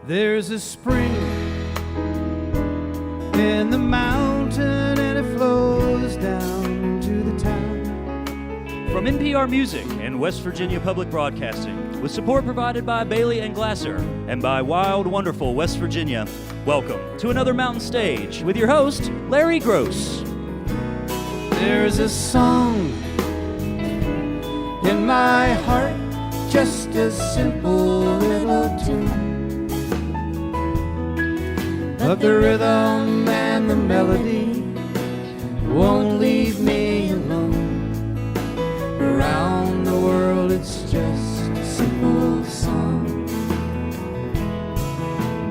There's a spring in the mountain and it flows down to the town. From NPR Music and West Virginia Public Broadcasting, with support provided by Bailey and Glasser and by Wild, Wonderful West Virginia, welcome to another Mountain Stage with your host, Larry Gross. There's a song in my heart, just a simple little tune, but the rhythm and the melody won't leave me alone. Around the world it's just a simple song.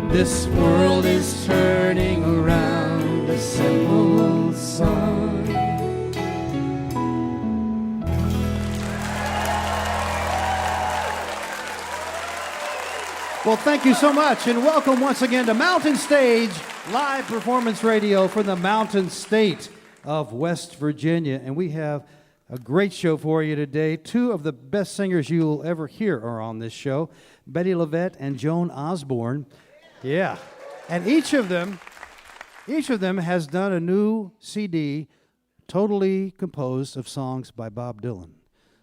This world is turning around, a simple song. Well, thank you so much, and welcome once again to Mountain Stage, live performance radio for the Mountain State of West Virginia. And we have a great show for you today. Two of the best singers you will ever hear are on this show, Betty LaVette and Joan Osborne. Yeah, and each of them has done a new CD totally composed of songs by Bob Dylan.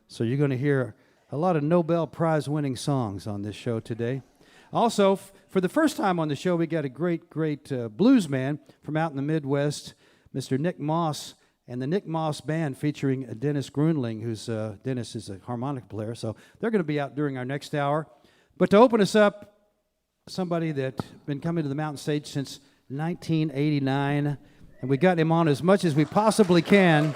So you're going to hear a lot of Nobel Prize-winning songs on this show today. Also, for the first time on the show, we got a great blues man from out in the Midwest, Mr. Nick Moss, and the Nick Moss Band featuring Dennis Grunling, who's Dennis is a harmonica player, so they're going to be out during our next hour. But to open us up, somebody that's been coming to the Mountain Stage since 1989, and we got him on as much as we possibly can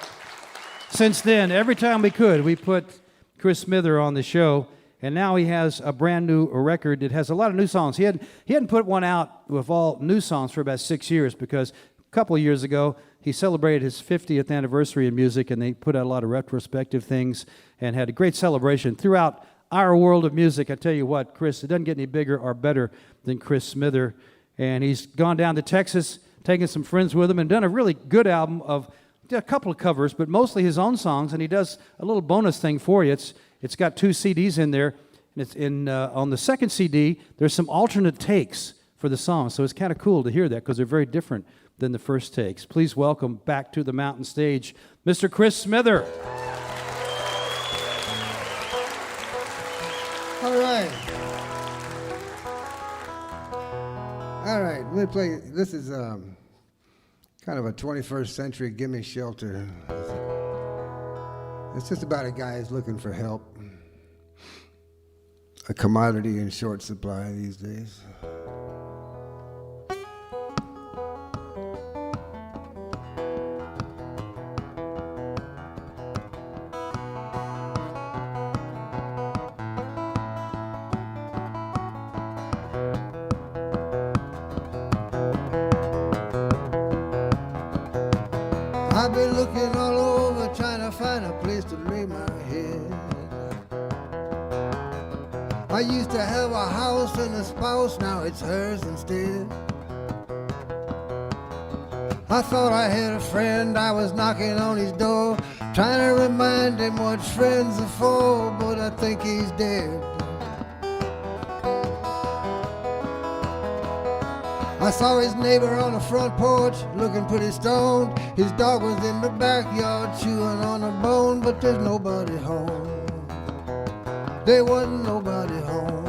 since then. Every time we could, we put Chris Smither on the show. And now he has a brand new record that has a lot of new songs. He hadn't put one out with all new songs for about 6 years because a couple of years ago he celebrated his 50th anniversary in music, and they put out a lot of retrospective things and had a great celebration throughout our world of music. I tell you what, Chris, it doesn't get any bigger or better than Chris Smither. And he's gone down to Texas, taken some friends with him, and done a really good album of a couple of covers, but mostly his own songs. And he does a little bonus thing for you. It's got 2 CDs in there, and it's on the second CD, there's some alternate takes for the songs, so it's kind of cool to hear that because they're very different than the first takes. Please welcome back to the Mountain Stage, Mr. Chris Smither. All right. All right, let me play. This is kind of a 21st century gimme shelter. It's just about a guy who's looking for help. A commodity in short supply these days. I've been looking all over trying to find a place to lay my head. I used to have a house and a spouse, now it's hers instead. I thought I had a friend, I was knocking on his door, trying to remind him what friends are for, but I think he's dead. I saw his neighbor on the front porch, looking pretty stoned. His dog was in the backyard, chewing on a bone, but there's nobody home. There wasn't nobody home.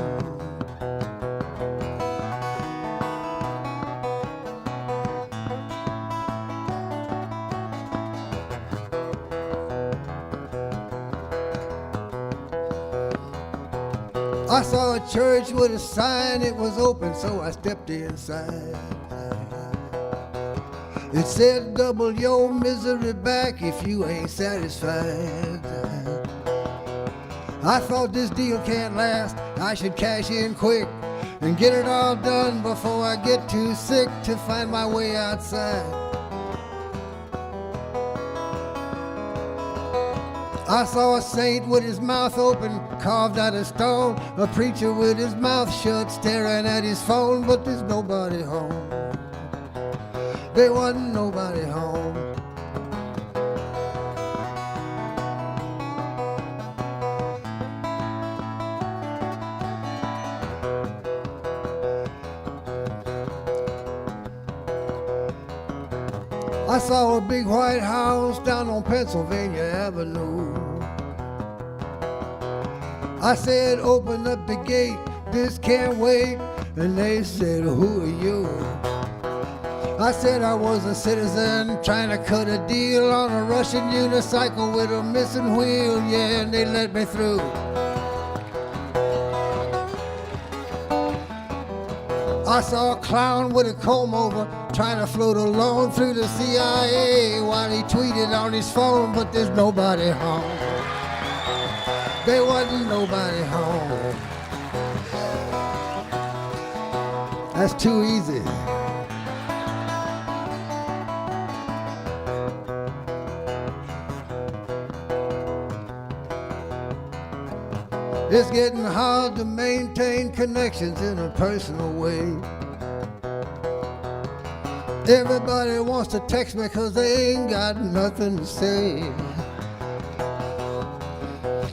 I saw a church with a sign, it was open, so I stepped inside. It said, double your misery back if you ain't satisfied. I thought this deal can't last, I should cash in quick and get it all done before I get too sick to find my way outside. I saw a saint with his mouth open, carved out of stone, a preacher with his mouth shut, staring at his phone, but there's nobody home. There wasn't nobody home. I saw a big white house down on Pennsylvania Avenue. I said, open up the gate, this can't wait. And they said, who are you? I said I was a citizen trying to cut a deal on a Russian unicycle with a missing wheel. Yeah, and they let me through. I saw a clown with a comb over trying to float a loan through the CIA while he tweeted on his phone, but there's nobody home. There wasn't nobody home. That's too easy. It's getting hard to maintain connections in a personal way. Everybody wants to text me 'cause they ain't got nothing to say.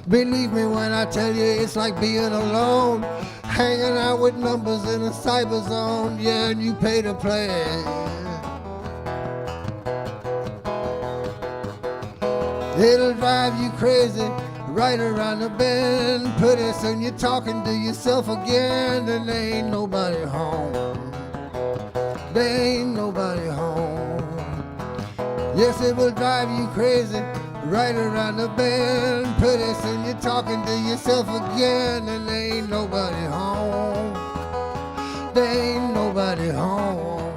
Believe me when I tell you it's like being alone, hanging out with numbers in a cyber zone. Yeah, and you pay to play. It'll drive you crazy right around the bend. Pretty soon you're talking to yourself again, and there ain't nobody home. There ain't nobody home. Yes, it will drive you crazy right around the bend. Pretty soon you're talking to yourself again, and there ain't nobody home. There ain't nobody home.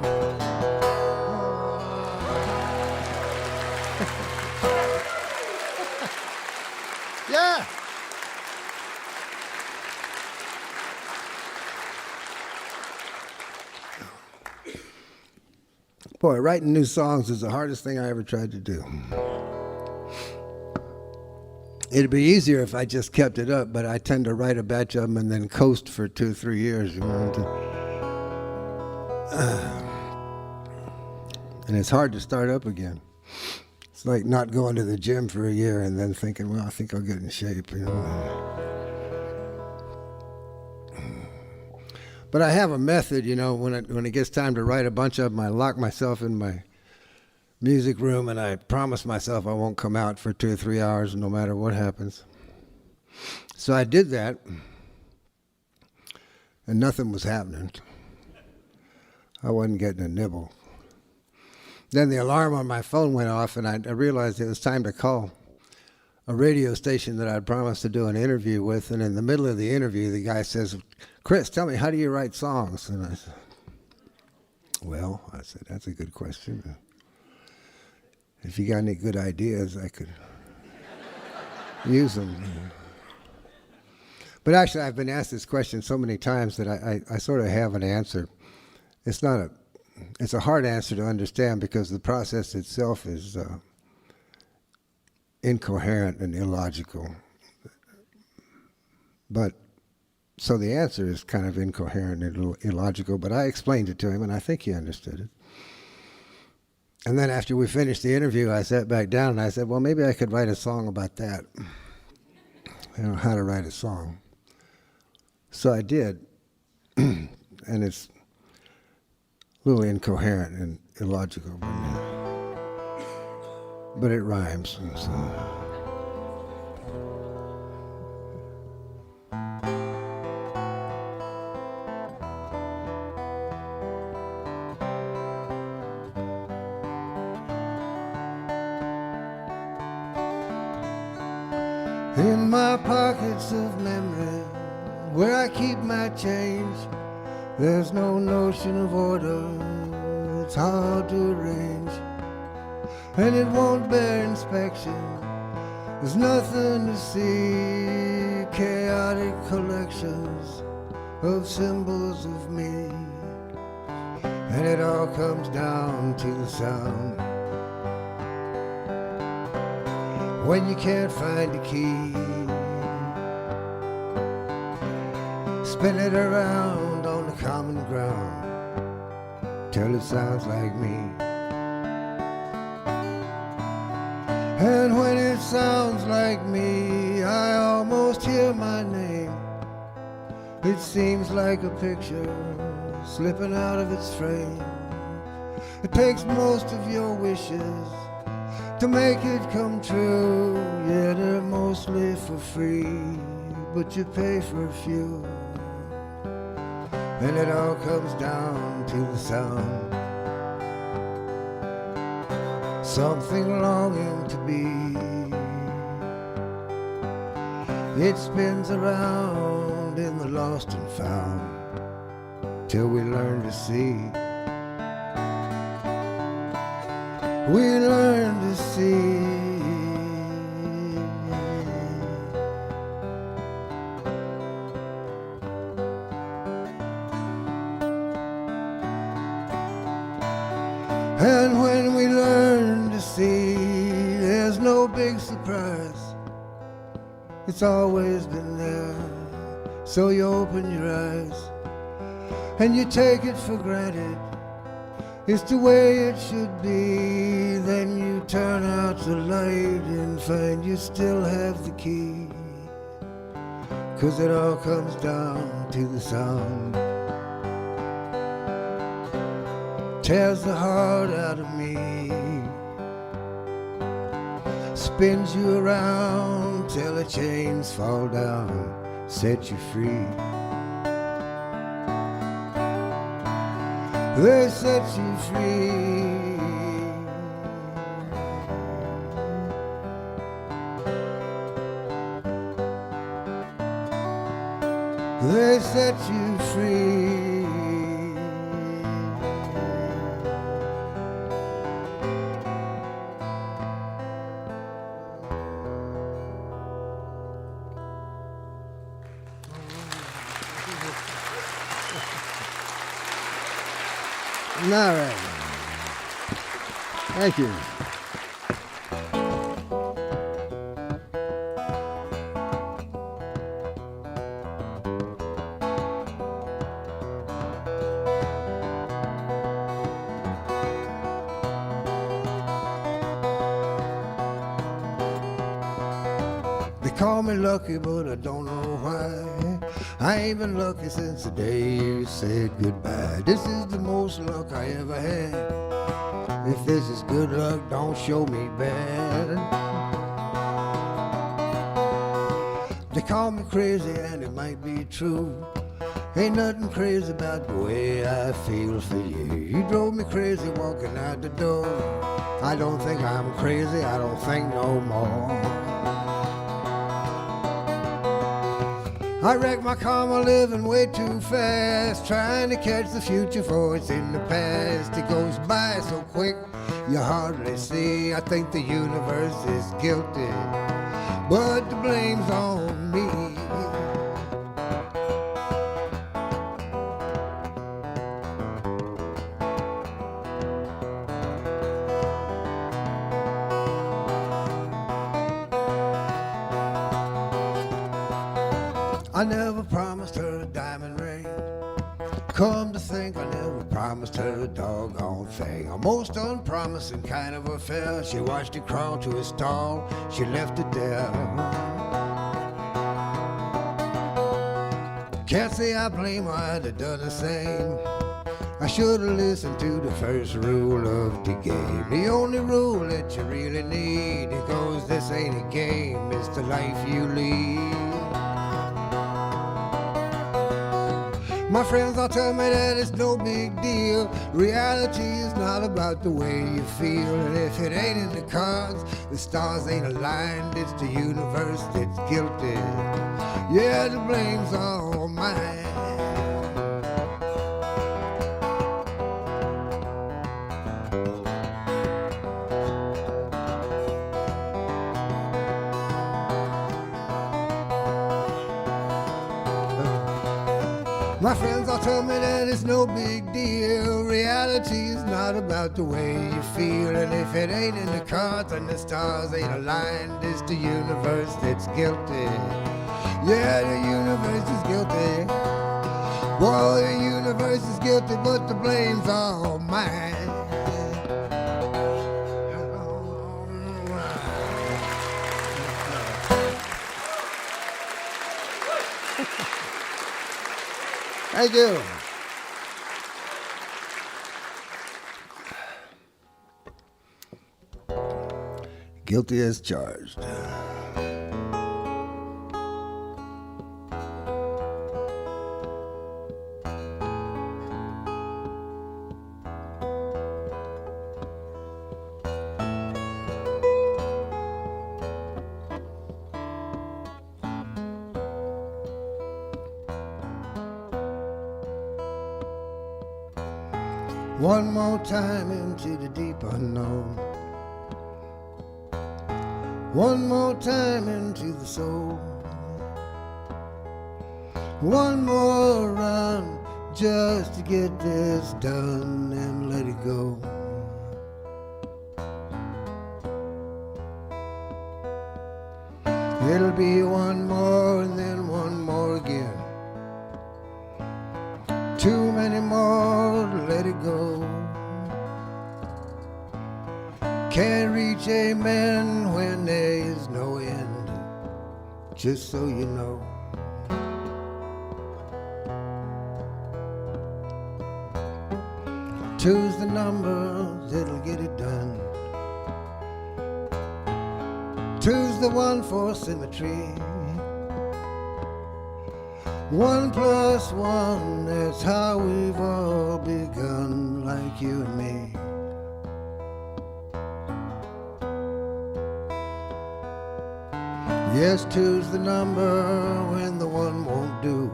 Yeah. Boy, writing new songs is the hardest thing I ever tried to do. It'd be easier if I just kept it up, but I tend to write a batch of them and then coast for 2 or 3 years. You know, and it's hard to start up again. It's like not going to the gym for a year and then thinking, well, I think I'll get in shape. You know. But I have a method, you know, when it gets time to write a bunch of them, I lock myself in my music room and I promise myself I won't come out for 2 or 3 hours no matter what happens. So I did that, and nothing was happening. I wasn't getting a nibble. Then the alarm on my phone went off, and I realized it was time to call a radio station that I'd promised to do an interview with. And in the middle of the interview, the guy says, "Chris, tell me, how do you write songs?" And I said, "Well," I said, "that's a good question. If you got any good ideas, I could use them." But actually, I've been asked this question so many times that I sort of have an answer. It's a hard answer to understand because the process itself is incoherent and illogical. But so the answer is kind of incoherent and illogical, but I explained it to him and I think he understood it. And then after we finished the interview, I sat back down and I said, well, maybe I could write a song about that. You know, how to write a song. So I did. And it's a little incoherent and illogical, but it rhymes. So. In my pockets of memory, where I keep my change, there's no notion of order, it's hard to arrange, and it won't bear inspection, there's nothing to see, chaotic collections of symbols of me, and it all comes down to the sound. When you can't find a key, spin it around on the common ground till it sounds like me. And when it sounds like me, I almost hear my name. It seems like a picture slipping out of its frame. It takes most of your wishes to make it come true. Yeah, they're mostly for free, but you pay for a few. And it all comes down to the sound, something longing to be. It spins around in the lost and found till we learn to see. We learn to see. And when we learn to see, there's no big surprise. It's always been there. So you open your eyes and you take it for granted. It's the way it should be. Then you turn out the light and find you still have the key. 'Cause it all comes down to the sound. Tears the heart out of me, spins you around till the chains fall down, set you free. They set you free. They set you free. All right. Thank you. They call me lucky, but I don't know why. I ain't been lucky since the day you said goodbye. This is the most luck I ever had. If this is good luck, don't show me bad. They call me crazy and it might be true. Ain't nothing crazy about the way I feel for you. You drove me crazy walking out the door. I don't think I'm crazy, I don't think no more. I wreck my karma living way too fast, trying to catch the future for it's in the past. It goes by so quick, you hardly see. I think the universe is guilty, but the blame's on me. I never promised her a diamond ring. Come to think, I never promised her a doggone thing. A most unpromising kind of affair. She watched it crawl to a stall, she left it there. Can't say I blame her, I'd have done the same. I should have listened to the first rule of the game. The only rule that you really need. It goes, this ain't a game, it's the life you lead. My friends all tell me that it's no big deal. Reality is not about the way you feel. And if it ain't in the cards, the stars ain't aligned. It's the universe that's guilty. Yeah, the blame's all mine. My friends all tell me that it's no big deal. Reality is not about the way you feel. And if it ain't in the cards and the stars ain't aligned, it's the universe that's guilty. Yeah, the universe is guilty. Well, the universe is guilty, but the blame's all mine. Thank you. guilty as charged. One more time into the deep unknown. One more time into the soul. One more run just to get this done and let it go. It'll be one more and then one more again. Too many more to let it go. Can't reach amen when there is no end, just so you know. Two's the number that'll get it done. Two's the one for symmetry. 1 plus 1, that's how we've all begun, like you and me. Yes, 2's the number when the 1 won't do.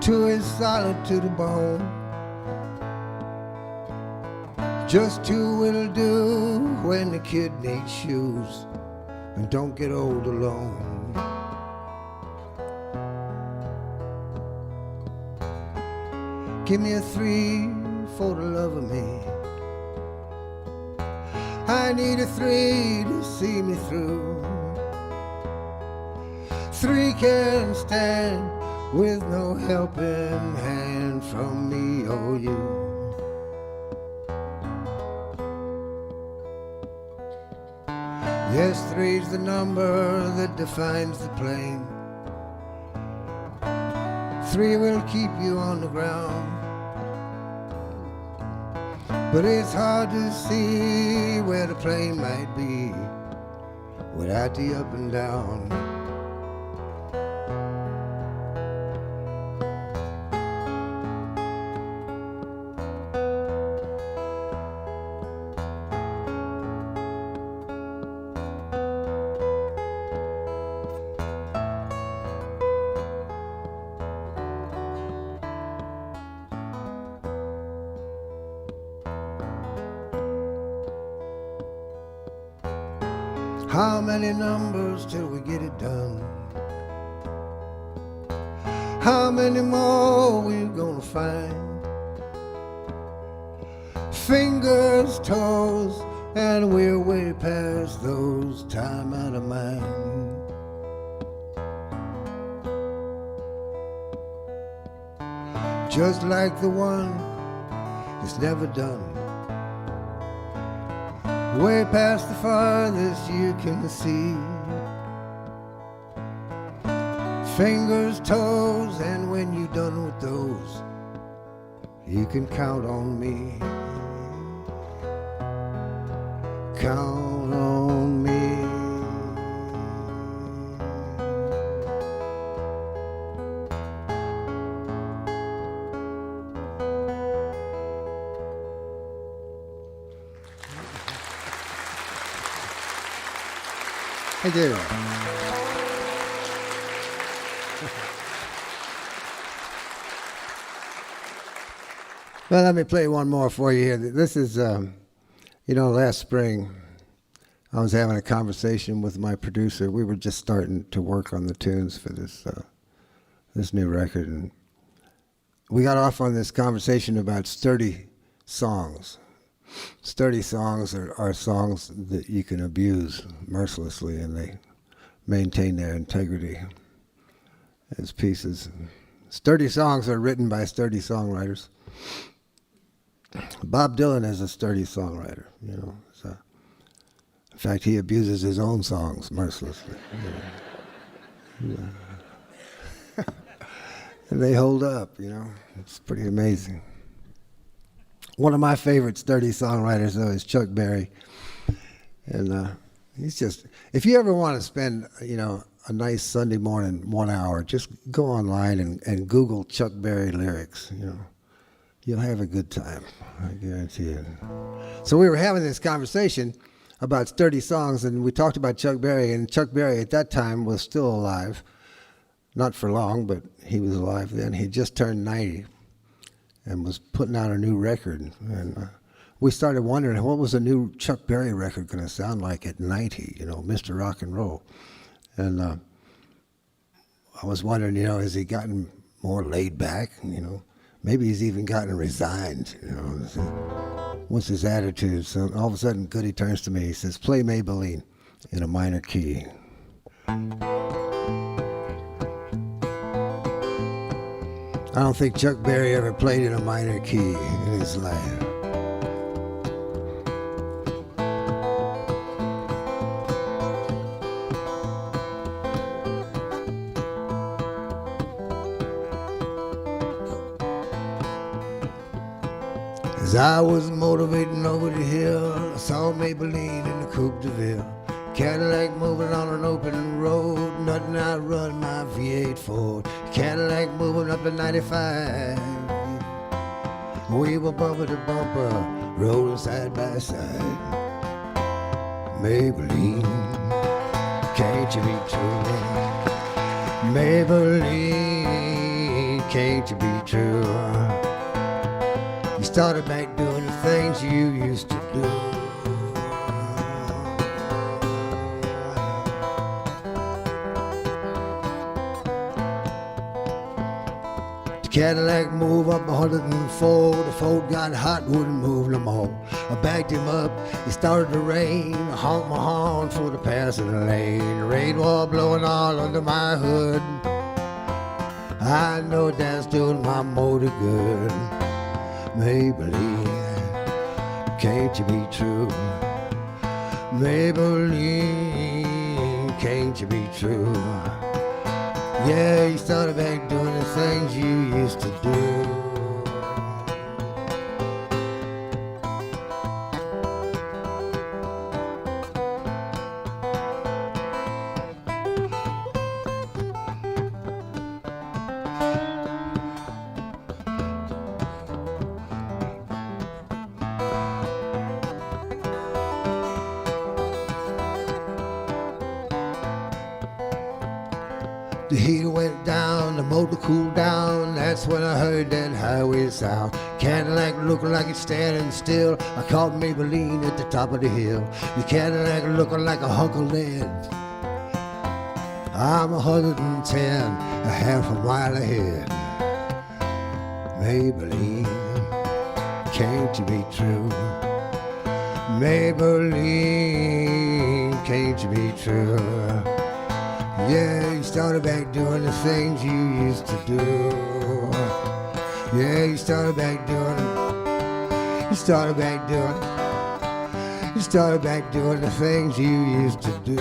2 is solid to the bone. Just 2 will do when the kid needs shoes and don't get old alone. Give me a 3 for the love of me. I need a 3 to see me through. 3 can stand with no helping hand from me or you. Yes, 3's the number that defines the plane. 3 will keep you on the ground. But it's hard to see where the plane might be without the up and down. How many numbers till we get it done? How many more we gonna find? Fingers, toes, and we're way past those, time out of mind. Just like the one that's never done. Way past the farthest you can see. Fingers, toes, and when you're done with those, you can count on me. Count on me. Thank you. Well, let me play one more for you here. This is, last spring I was having a conversation with my producer. We were just starting to work on the tunes for this new record, and we got off on this conversation about sturdy songs. Sturdy songs are songs that you can abuse mercilessly, and they maintain their integrity as pieces. Sturdy songs are written by sturdy songwriters. Bob Dylan is a sturdy songwriter, So, in fact, he abuses his own songs mercilessly. And they hold up, It's pretty amazing. One of my favorite sturdy songwriters, though, is Chuck Berry. And he's just, if you ever want to spend, a nice Sunday morning, 1 hour, just go online and Google Chuck Berry lyrics, You'll have a good time, I guarantee it. So we were having this conversation about 30 songs, and we talked about Chuck Berry, and Chuck Berry at that time was still alive. Not for long, but he was alive then. He just turned 90 and was putting out a new record. And we started wondering, what was a new Chuck Berry record going to sound like at 90, Mr. Rock and Roll. And I was wondering, has he gotten more laid back, Maybe he's even gotten resigned, What's his attitude? So all of a sudden, Goody turns to me. He says, play Maybelline in a minor key. I don't think Chuck Berry ever played in a minor key in his life. As I was motivating over the hill, I saw Maybelline in the Coupe de Ville. Cadillac moving on an open road, nothing outrun my V8 Ford. Cadillac moving up to 95. We were bumper to bumper, rolling side by side. Maybelline, can't you be true? Maybelline, can't you be true? You started back doing the things you used to do. The Cadillac moved up 104. The Ford got hot, wouldn't move no more. I backed him up, it started to rain. I honked my horn for the passing lane. The rain was blowing all under my hood. I know that's doing my motor good. Maybelline, can't you be true? Maybelline, can't you be true? Yeah, you started back doing the things you used to do. The heat went down, the motor cooled down. That's when I heard that highway sound. Cadillac looking like it's standing still. I caught Maybelline at the top of the hill. The Cadillac looking like a hunk of lead. I'm 110, a half a mile ahead. Maybelline, can't you be true? Maybelline, can't you be true? Yeah, you started back doing the things you used to do. Yeah, you started back doing it. You started back doing it. You started back doing the things you used to do.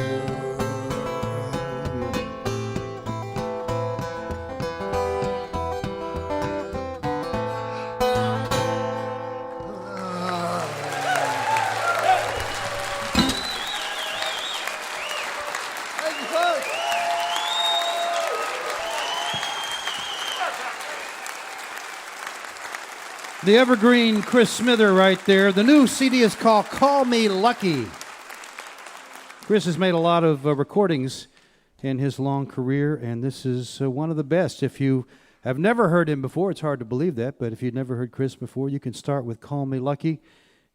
Thank you, folks. The evergreen Chris Smither right there. The new CD is called Call Me Lucky. Chris has made a lot of recordings in his long career, and this is one of the best. If you have never heard him before, it's hard to believe that, but if you've never heard Chris before, you can start with Call Me Lucky,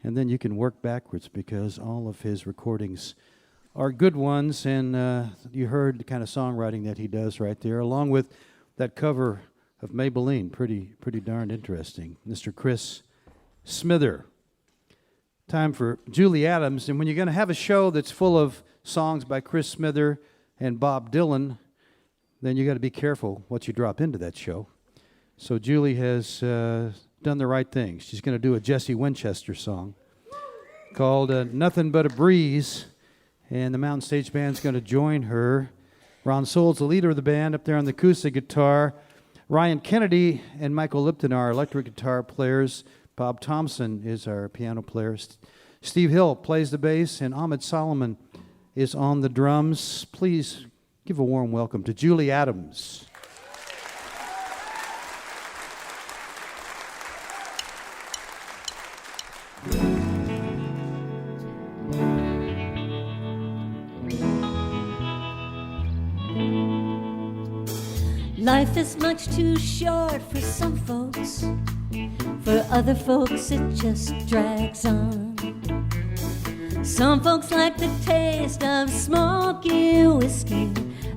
and then you can work backwards because all of his recordings are good ones, and you heard the kind of songwriting that he does right there, along with that cover of Maybelline. Pretty darn interesting. Mr. Chris Smither. Time for Julie Adams. And when you're going to have a show that's full of songs by Chris Smither and Bob Dylan, then you got to be careful what you drop into that show. So Julie has done the right thing. She's going to do a Jesse Winchester song called Nothing But a Breeze, and the Mountain Stage Band's going to join her. Ron Soule's the leader of the band up there on the acoustic guitar. Ryan Kennedy and Michael Lipton are electric guitar players. Bob Thompson is our piano player. Steve Hill plays the bass, and Ahmed Solomon is on the drums. Please give a warm welcome to Julie Adams. Life is much too short for some folks. For other folks it just drags on. Some folks like the taste of smoky whiskey.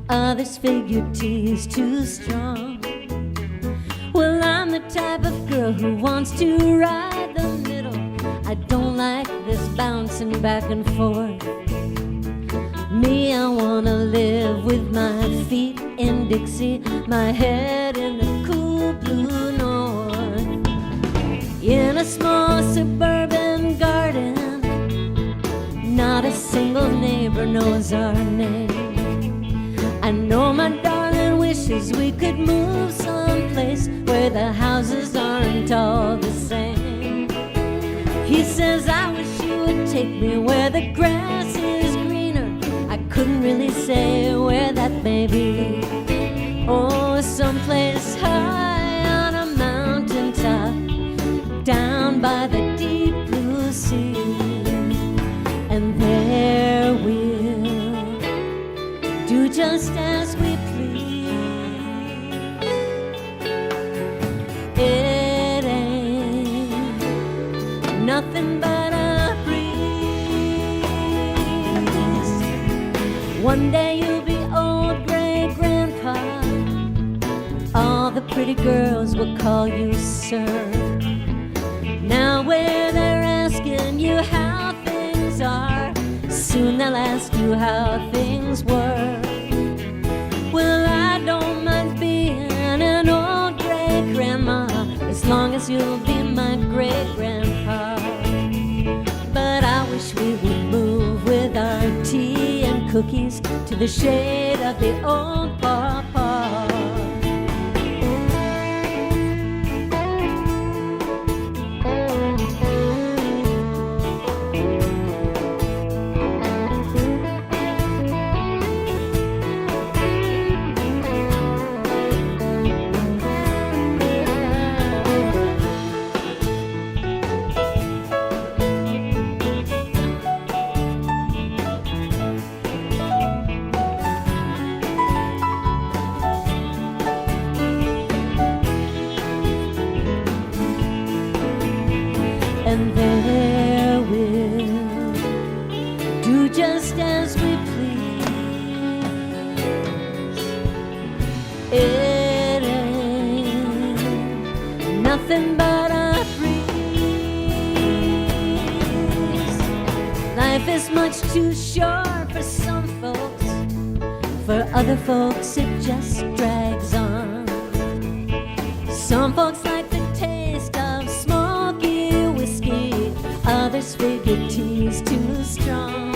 Others figure tea's too strong. Well, I'm the type of girl who wants to ride the middle. I don't like this bouncing back and forth. Me, I wanna live with my feet in Dixie, my head in the cool blue north. In a small suburban garden, not a single neighbor knows our name. I know my darling wishes we could move someplace where the houses aren't all the same. He says, I wish you would take me where the grass is greener. I couldn't really say where that may be. Oh, someplace high on a mountain top, down by the deep blue sea. And there we'll do just as we please. It ain't nothing but a breeze. One day you'll be old gray grandpa. All the pretty girls will call you sir. Now where they're asking you how things are, soon they'll ask you how things were. Well, I don't mind being an old gray grandma, as long as you'll be my great grandpa. But I wish we would move with our tea and cookies to the shade of the old pawpaw. And there we'll do just as we please. It ain't nothing but a breeze. Life is much too short for some folks. For other folks it just drags on. Some folks like the taste of smoky whiskey. Others figure tea's too strong.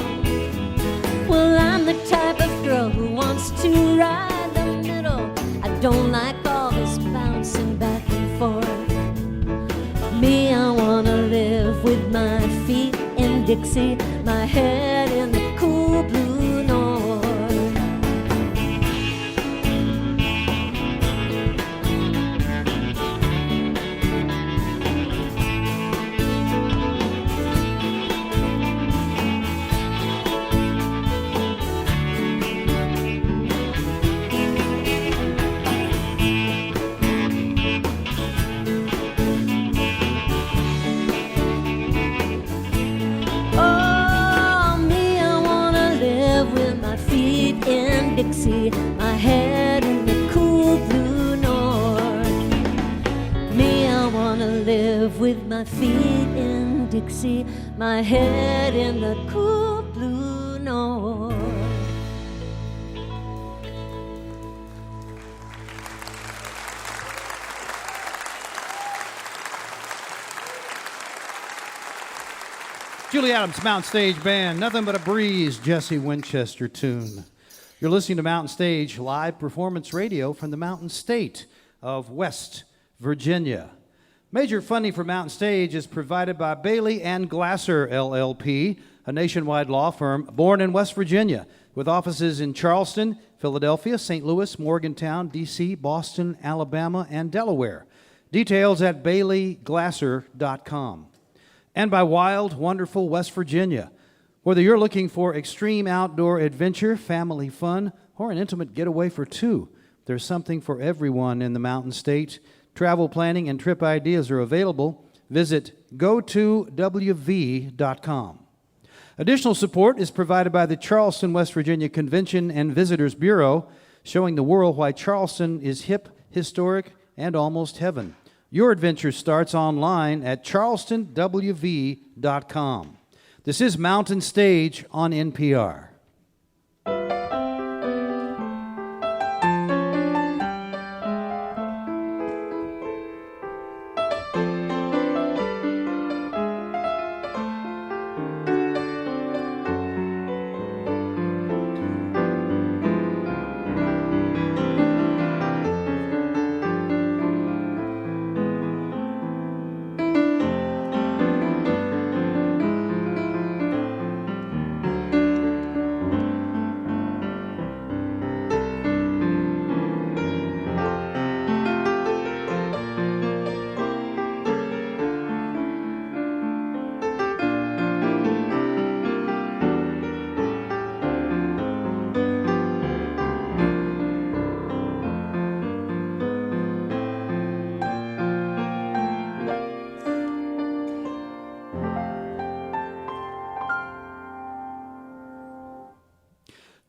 Well, I'm the type of girl who wants to ride the middle. I don't like all this bouncing back and forth. Me, I wanna live with my feet in Dixie, my head in the cool blue north. Dixie, my head in the cool blue north. Me, I wanna live with my feet in Dixie, my head in the cool blue north. Julie Adams, Mountain Stage Band, Nothing But a Breeze, Jesse Winchester tune. You're listening to Mountain Stage live performance radio from the Mountain State of West Virginia. Major funding for Mountain Stage is provided by Bailey and Glasser, LLP, a nationwide law firm born in West Virginia, with offices in Charleston, Philadelphia, St. Louis, Morgantown, D.C., Boston, Alabama, and Delaware. Details at baileyglasser.com. And by Wild, Wonderful West Virginia. Whether you're looking for extreme outdoor adventure, family fun, or an intimate getaway for two, there's something for everyone in the Mountain State. Travel planning and trip ideas are available. Visit go2wv.com. Additional support is provided by the Charleston, West Virginia Convention and Visitors Bureau, showing the world why Charleston is hip, historic, and almost heaven. Your adventure starts online at charlestonwv.com. This is Mountain Stage on NPR.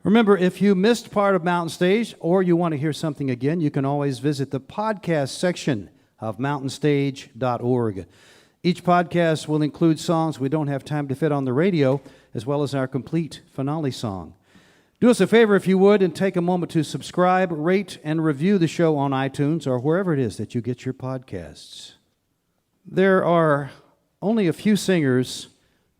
Remember, if you missed part of Mountain Stage or you want to hear something again, you can always visit the podcast section of mountainstage.org. Each podcast will include songs we don't have time to fit on the radio, as well as our complete finale song. Do us a favor, if you would, and take a moment to subscribe, rate, and review the show on iTunes or wherever it is that you get your podcasts. There are only a few singers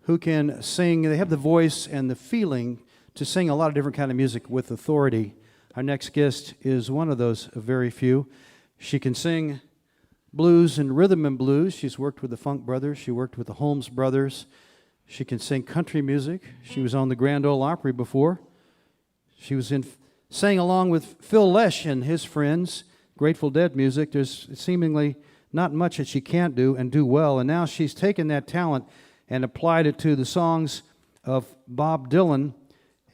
who can sing. They have the voice and the feeling to sing a lot of different kind of music with authority. Our next guest is one of those very few. She can sing blues and rhythm and blues. She's worked with the Funk Brothers. She worked with the Holmes Brothers. She can sing country music. She was on the Grand Ole Opry before. She sang along with Phil Lesh and his friends, Grateful Dead music. There's seemingly not much that she can't do and do well. And now she's taken that talent and applied it to the songs of Bob Dylan.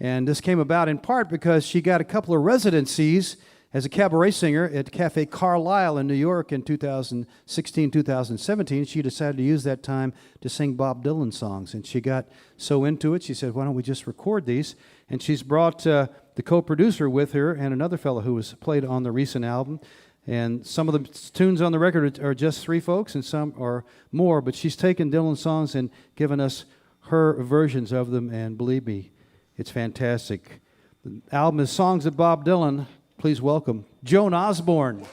And this came about in part because she got a couple of residencies as a cabaret singer at Cafe Carlisle in New York in 2016, 2017. She decided to use that time to sing Bob Dylan songs. And she got so into it, she said, why don't we just record these? And she's brought the co-producer with her and another fellow who was played on the recent album. And some of the tunes on the record are just three folks and some are more. But she's taken Dylan songs and given us her versions of them. And believe me, it's fantastic. The album is Songs of Bob Dylan. Please welcome Joan Osborne.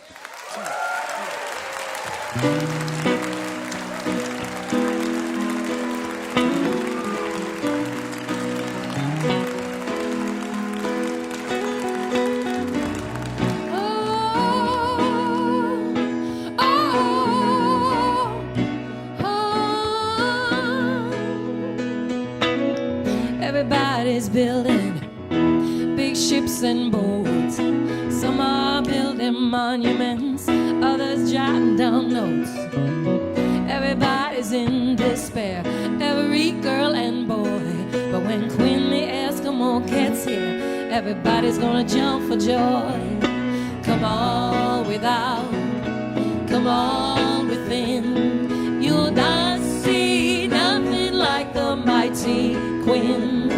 Everybody's building big ships and boats. Some are building monuments, others jotting down notes. Everybody's in despair, every girl and boy. But when Quinn the Eskimo gets here, everybody's gonna jump for joy. Come on without, come on within. You'll not see nothing like the mighty Quinn.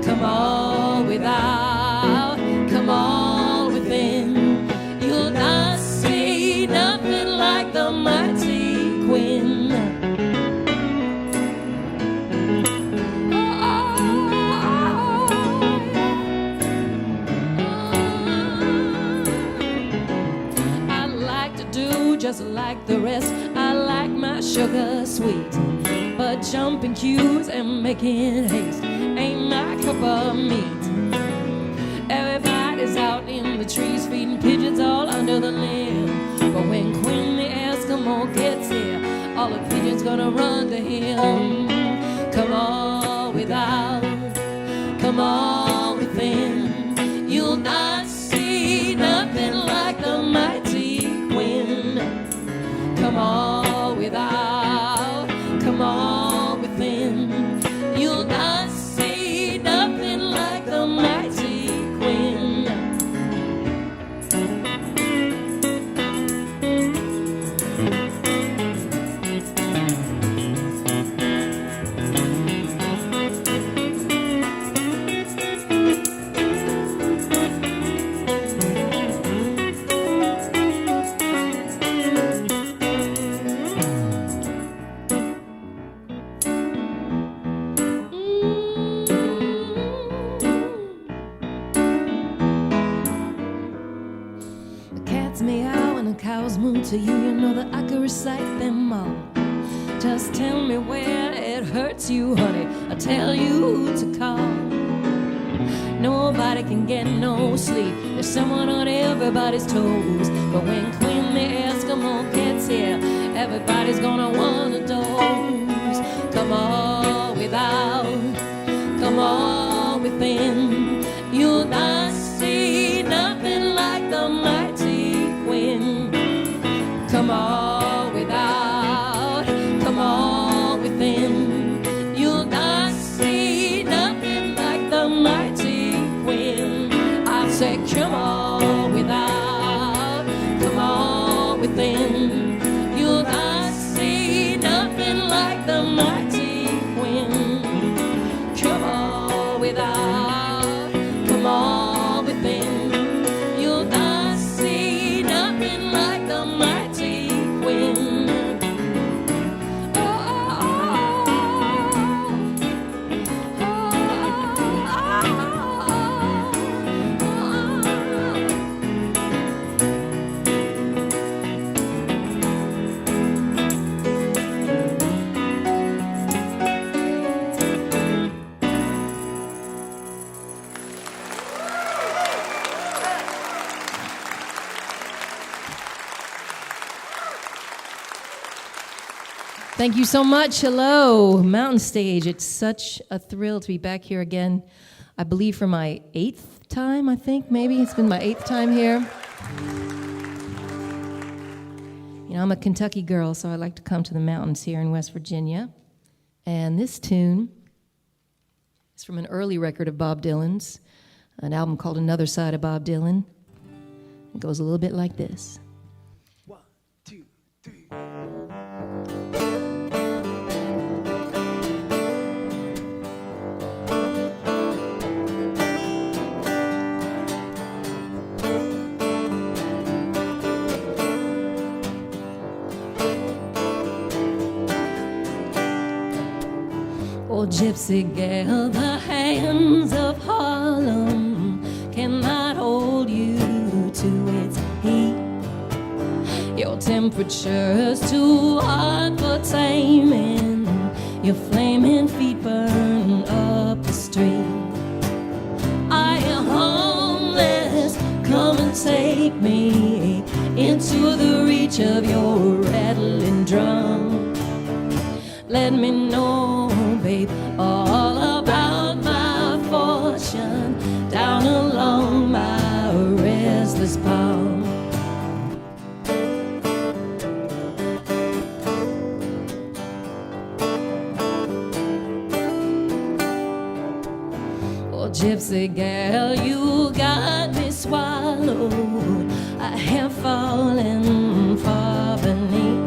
Come on without, come on within. You'll not see nothing like the mighty Quinn. I like to do just like the rest. I like my sugar sweet, but jumping queues and making haste ain't my cup of meat. Everybody's out in the trees feeding pigeons all under the limb. But when Quinn the Eskimo Eskimo gets here, all the pigeons gonna run to him. Come on without, come on within. You'll not see nothing like the mighty wind. Come on without, come on within. You'll not see nothing like the mighty wind. Cows moo to you, you know that I could recite them all. Just tell me where it hurts you, honey, I'll tell you who to call. Nobody can get no sleep, there's someone on everybody's toes. But when Queen the Eskimo gets here, everybody's gonna wanna doze. Come on without, come on within. You'll not see nothing like the mighty Queen. Come on without, come on within. You'll not see nothing like the mighty Queen. I say come on without, come on within. You'll not see nothing like the mighty Queen. Come on without, come on within. You'll not see nothing like the mighty Queen. Oh, oh, oh, Thank you so much. Hello, Mountain Stage. It's such a thrill to be back here again. I believe for my 8th time, I think, maybe. It's been my 8th time here. You know, I'm a Kentucky girl, so I like to come to the mountains here in West Virginia. And this tune is from an early record of Bob Dylan's, an album called Another Side of Bob Dylan. It goes a little bit like this. 1, 2, 3. Oh, gypsy gal, the hands of Harlem cannot hold you to its heat. Your temperature's too hot for taming. Your flaming feet burn up the street. I am homeless, come and take me into the reach of your rattling drum. Let me know, babe, all about my fortune down along my restless palm. Oh, gypsy gal, you got me swallowed. I have fallen far beneath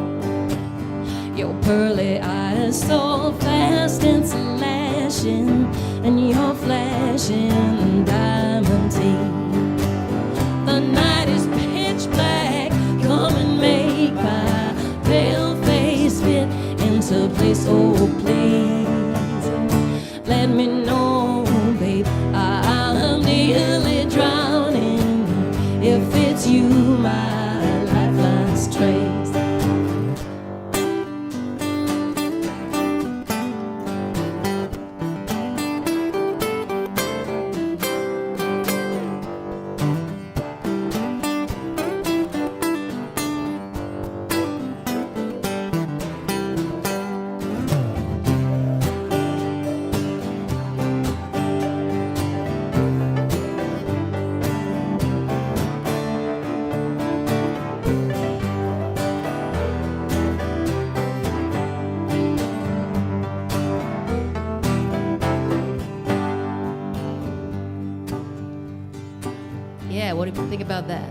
your pearly eyes, so fast and slashing, and your flashing diamond teeth. The night is pitch black, come and make my pale face fit into place. Oh, please, let me know, babe, I'm nearly drowning. If it's you, my lifeline's trace. Think about that.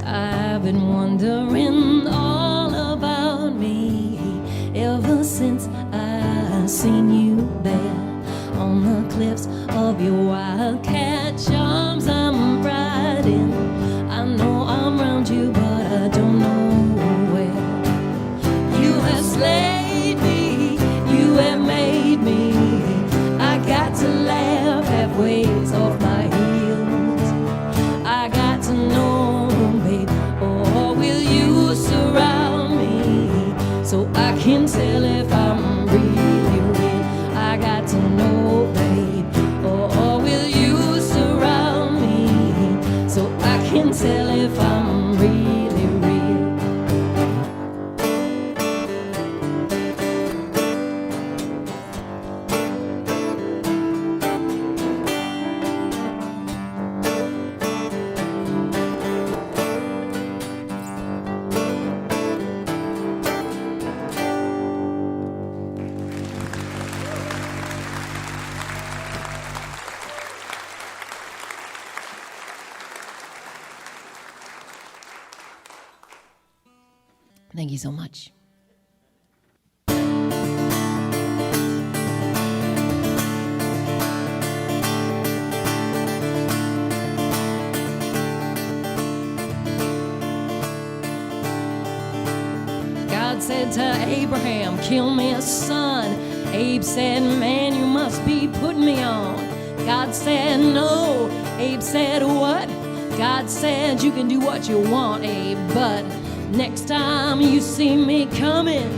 I've been wondering all about me ever since I seen you there on the cliffs of your wildcat charms. I'm riding. I know I'm around you, but I don't know where. You have slayed me. You have made me. I got to laugh halfway off my heels. I got to know, babe, or will you surround me so I can tell if I'm really real? I got to know, babe, or will you surround me so I can tell if I'm really real? Thank you so much. God said to Abraham, kill me a son. Abe said, man, you must be putting me on. God said, no. Abe said, what? God said, you can do what you want, Abe, but next time you see me coming,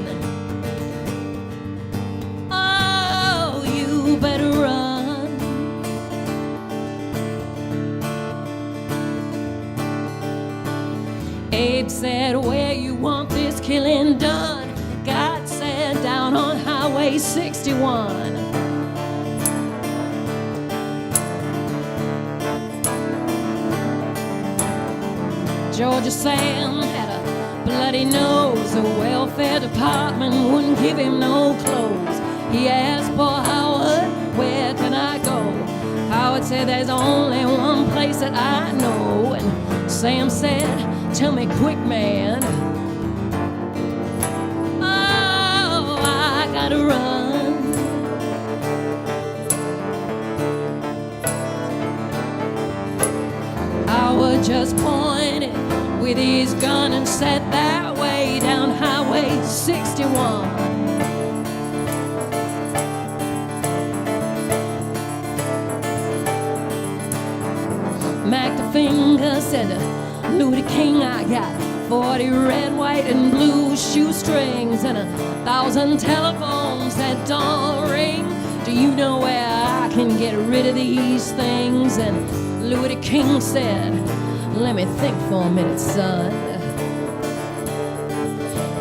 oh, you better run. Abe said, where you want this killing done? God said, down on Highway 61. Georgia Sam had a bloody nose. The welfare department wouldn't give him no clothes. He asked, poor Howard, where can I go? Howard said, there's only one place that I know. And Sam said, tell me quick, man. Oh, I gotta run. Howard just pointed with his gun and said that way down Highway 61. Mac the Finger said to Louis the King, I got 40 red, white, and blue shoestrings and 1,000 telephones that don't ring. Do you know where I can get rid of these things? And Louis the King said, let me think for a minute, son.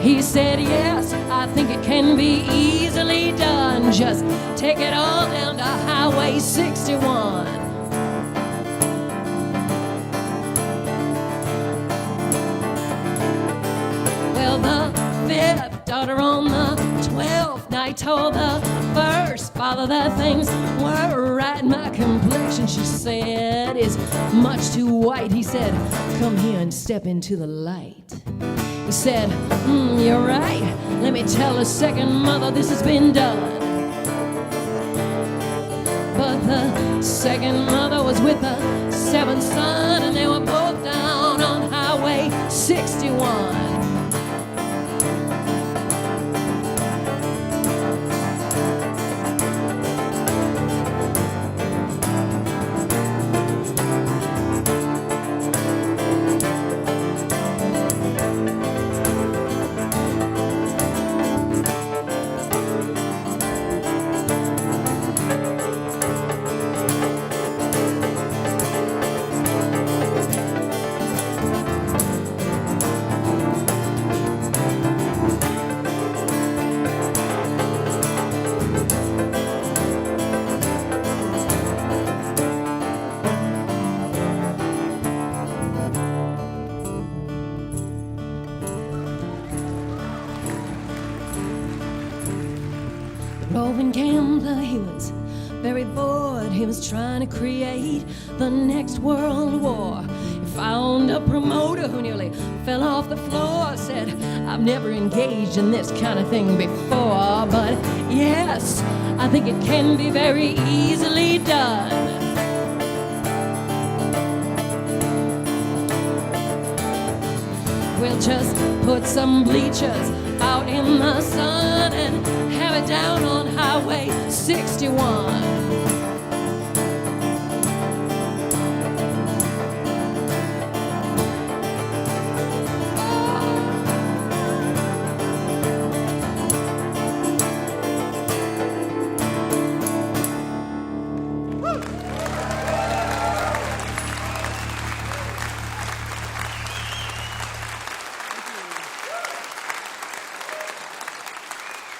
He said, yes, I think it can be easily done. Just take it all down to Highway 61. Well, the fifth daughter on the 12th night told the first father that things were right. My complexion, she said, is much too white. He said, come here and step into the light. He said, you're right. Let me tell the second mother this has been done. But the second mother was with the seventh son, and they were both down on Highway 61. Roving gambler, he was very bored. He was trying to create the next world war. He found a promoter who nearly fell off the floor. Said, I've never engaged in this kind of thing before, but yes, I think it can be very easily done. We'll just put some bleachers out in the sun and have it down on Highway 61.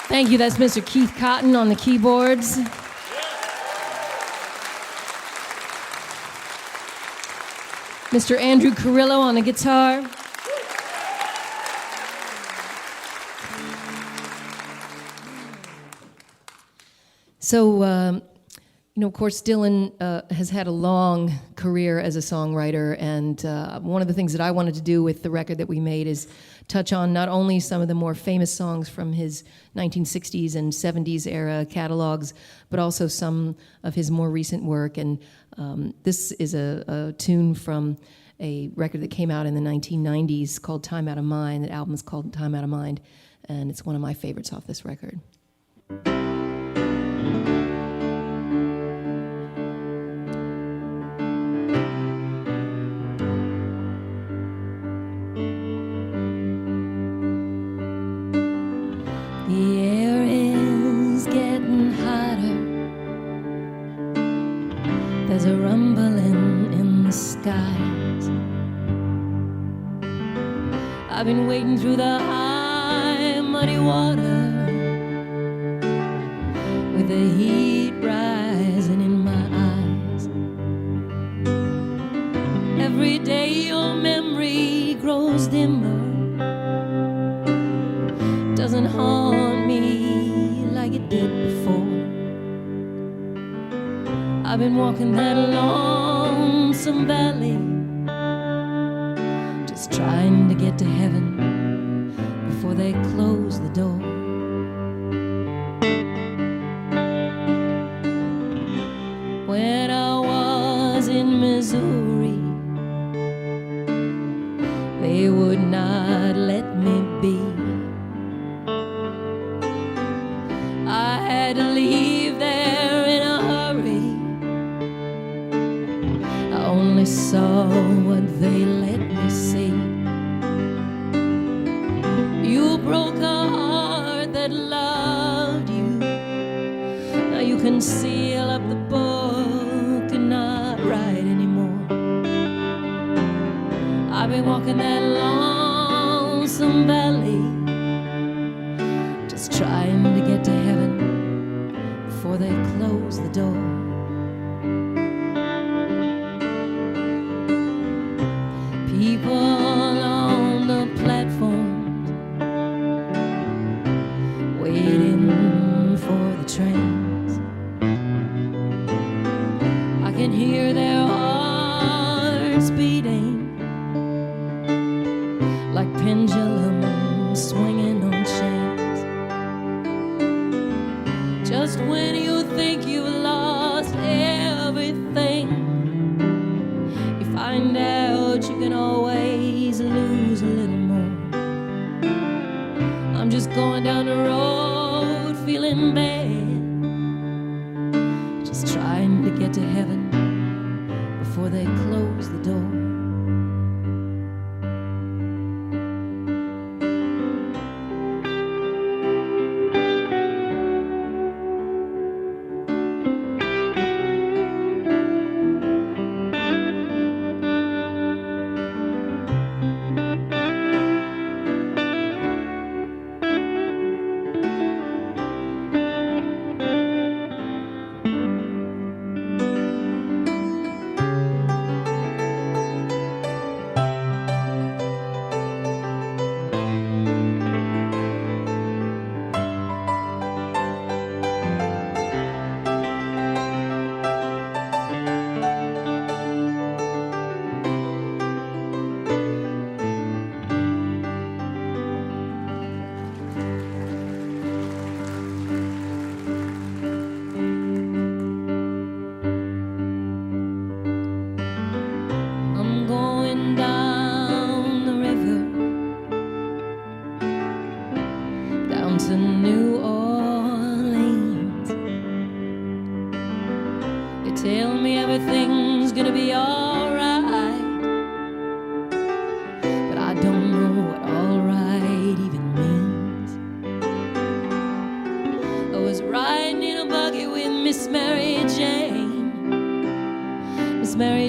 Thank you. That's Mr. Keith Cotton on the keyboards. Mr. Andrew Carrillo on the guitar. So, of course, Dylan has had a long career as a songwriter, and one of the things that I wanted to do with the record that we made is touch on not only some of the more famous songs from his 1960s and 70s era catalogs, but also some of his more recent work. And this is a tune from a record that came out in the 1990s called Time Out of Mind. The album is called Time Out of Mind, and it's one of my favorites off this record. The air is getting hotter. There's a rumbling in the skies. I've been wading through the high, muddy water with the heat rising in my eyes. Every day your memory grows dimmer, doesn't haunt me like it did before. I've been walking that lonesome valley, just trying to get to heaven before they close the door. When I was in Missouri, they would not let me be. I had to leave there in a hurry. I only saw what they let me see. You broke a heart that loved you. Now you can seal up the book and not write anymore. I've been walking that lonesome valley, just trying to get to heaven before they close the door. People on the platforms waiting for the trains. I can hear their hearts beating like pendulums swinging on chains. Just when you think you've lost everything, you find out you can always lose a little more. I'm just going down the road feeling bad, just trying to get to heaven before they close the door.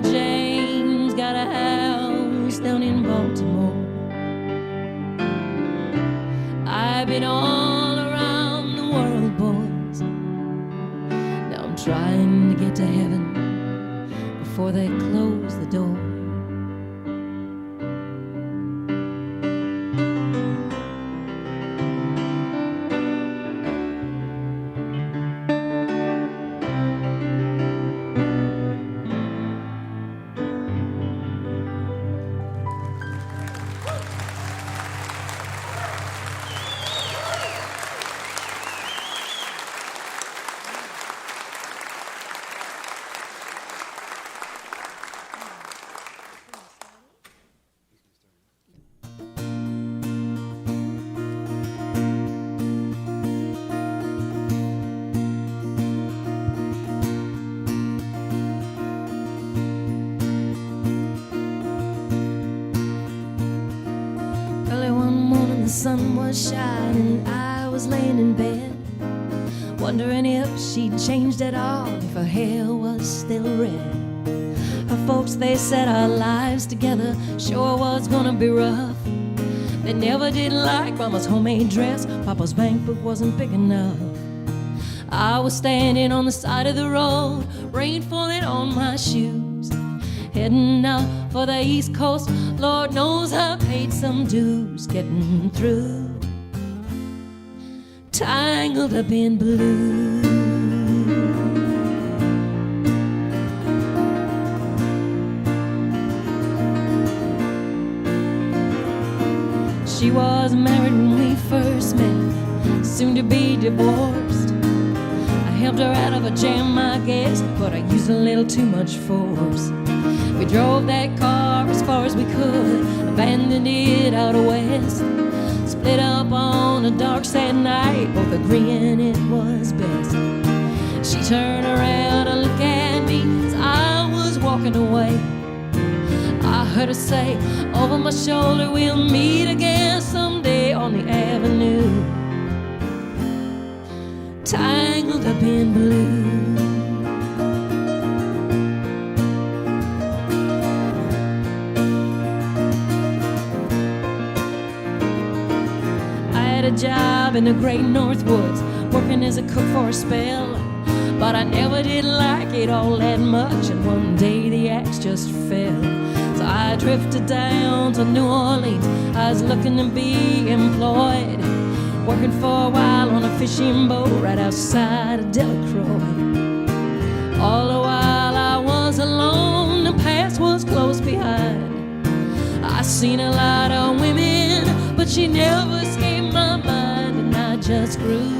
Mary Jane's got a house down in Baltimore. I've been all around the world, boys. Now I'm trying to get to heaven before they close the door. The sun was shining, I was laying in bed, wondering if she'd changed at all, if her hair was still red. Her folks, they said our lives together sure was gonna be rough. They never did like Mama's homemade dress, Papa's bank book wasn't big enough. I was standing on the side of the road, rain falling on my shoes, heading out for the East Coast. Lord knows I paid some dues getting through, tangled up in blue. She was married when we first met, soon to be divorced. I helped her out of a jam, I guess, but I used a little too much force. We drove that car as far as we could, abandoned it out west. Split up on a dark, sad night, both agreeing it was best. She turned around and looked at me as I was walking away. I heard her say over my shoulder, we'll meet again someday on the avenue, tangled up in blue. A job in the great North Woods, working as a cook for a spell, but I never did like it all that much, and one day the axe just fell. So I drifted down to New Orleans, I was looking to be employed, working for a while on a fishing boat right outside of Delacroix. All the while I was alone, the past was close behind. I seen a lot of women, but she never escaped my mind, and I just grew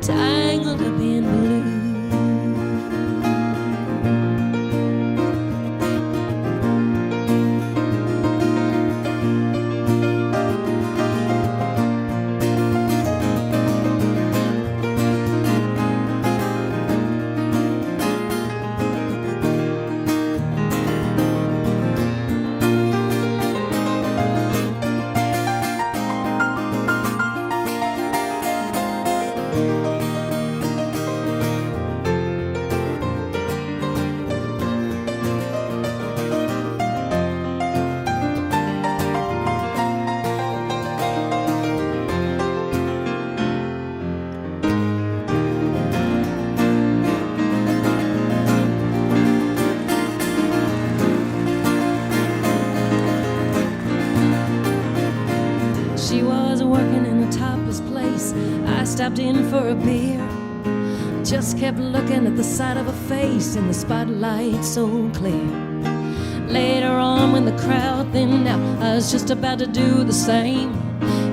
tangled up in blue. Stopped in for a beer, just kept looking at the side of her face in the spotlight so clear. Later on when the crowd thinned out, I was just about to do the same.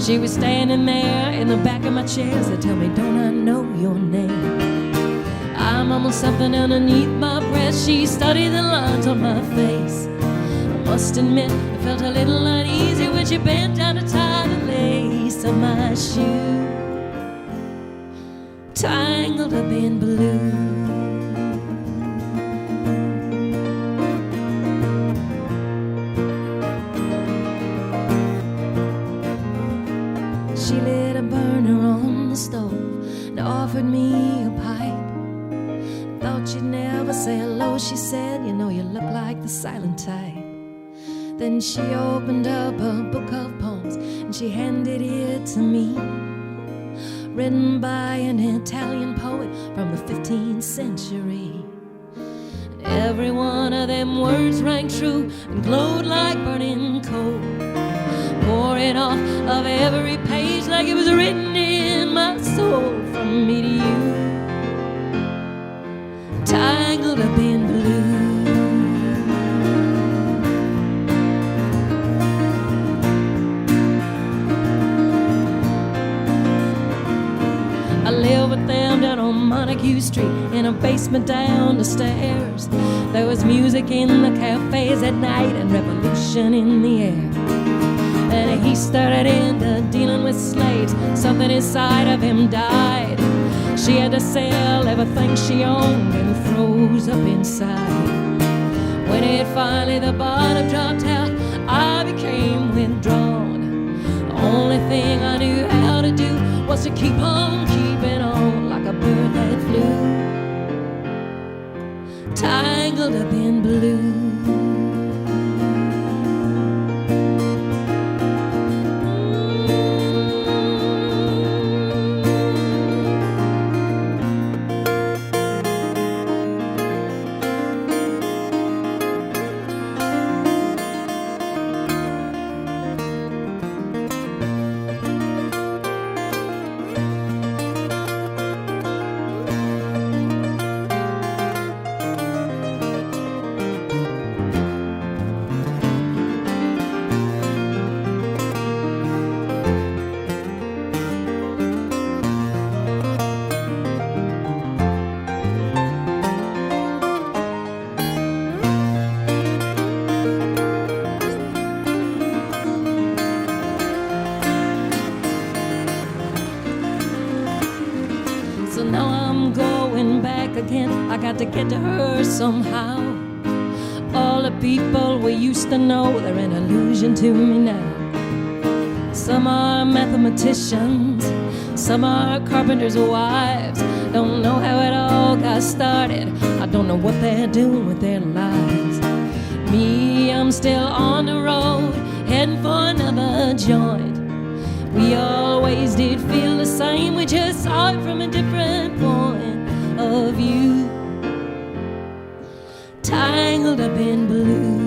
She was standing there in the back of my chair, said, tell me, don't I know your name? I mumbled something underneath my breath, she studied the lines on my face. I must admit, I felt a little uneasy when she bent down to tie the lace of my shoe, tangled up in blue. She lit a burner on the stove and offered me a pipe. Thought she'd never say hello, she said, you know, you look like the silent type. Then she opened up a book of poems and she handed it to me, written by an Italian poet from the 15th century. Every one of them words rang true and glowed like burning coal, pouring off of every page like it was written in my soul. From me to you, tangled up in blue. I live with them down on Montague Street, in a basement down the stairs. There was music in the cafes at night and revolution in the air. And he started into dealing with slaves. Something inside of him died. She had to sell everything she owned and froze up inside. When it finally the bottom dropped out, I became withdrawn. The only thing I knew how to do was to keep on keeping on, like a bird that flew, tangled up in blue. I got to get to her somehow. All the people we used to know, they're an illusion to me now. Some are mathematicians, some are carpenters' wives. Don't know how it all got started, I don't know what they're doing with their lives. Me, I'm still on the road, heading for another joint. We always did feel the same, we just saw it from a different point of view, tangled up in blue.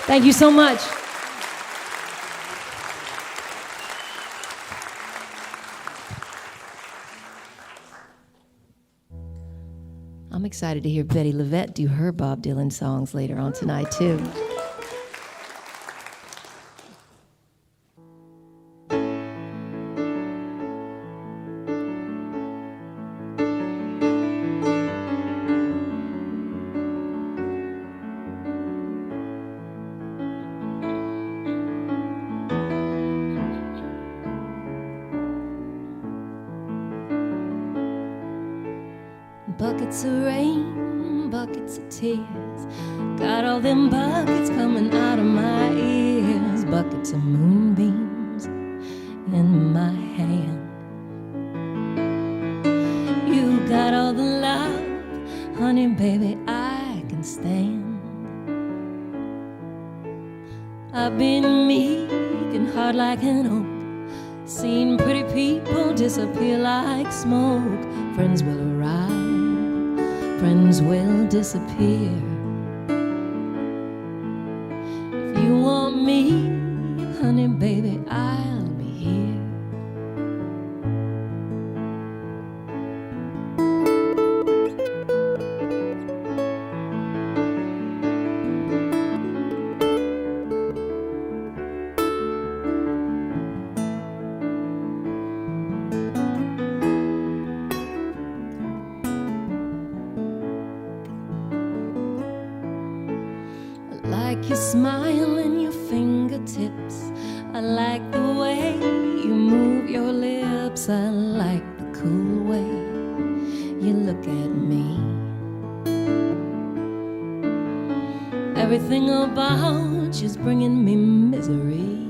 Thank you so much. I'm excited to hear Betty Levette do her Bob Dylan songs later on tonight, too. Buckets of rain, buckets of tears, got all them buckets coming out of my ears. Buckets of moonbeams in my hand. You got all the love, honey baby, I can stand. I've been meek and hard like an oak, seen pretty people disappear like smoke. Friends will arrive, friends will disappear. If you want me, honey baby, I'll be here. like your smile and your fingertips. I like the way you move your lips. I like the cool way you look at me. Everything about you's bringing me misery.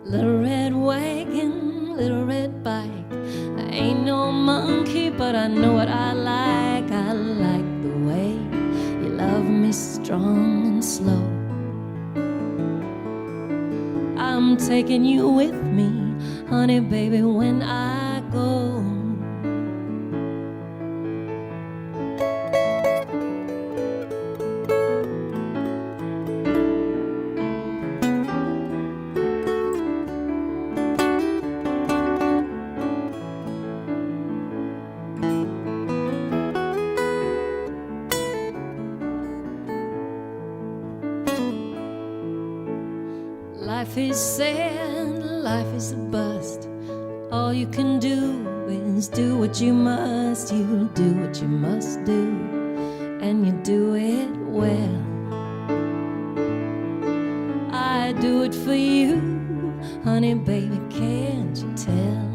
Little red wagon, little red bike. I ain't no monkey, but I know what I like. I like the way you love me strong and slow. I'm taking you with me, honey baby, when I go. Life is sad, life is a bust. All you can do is do what you must. You do what you must do, and you do it well. I do it for you, honey baby, can't you tell?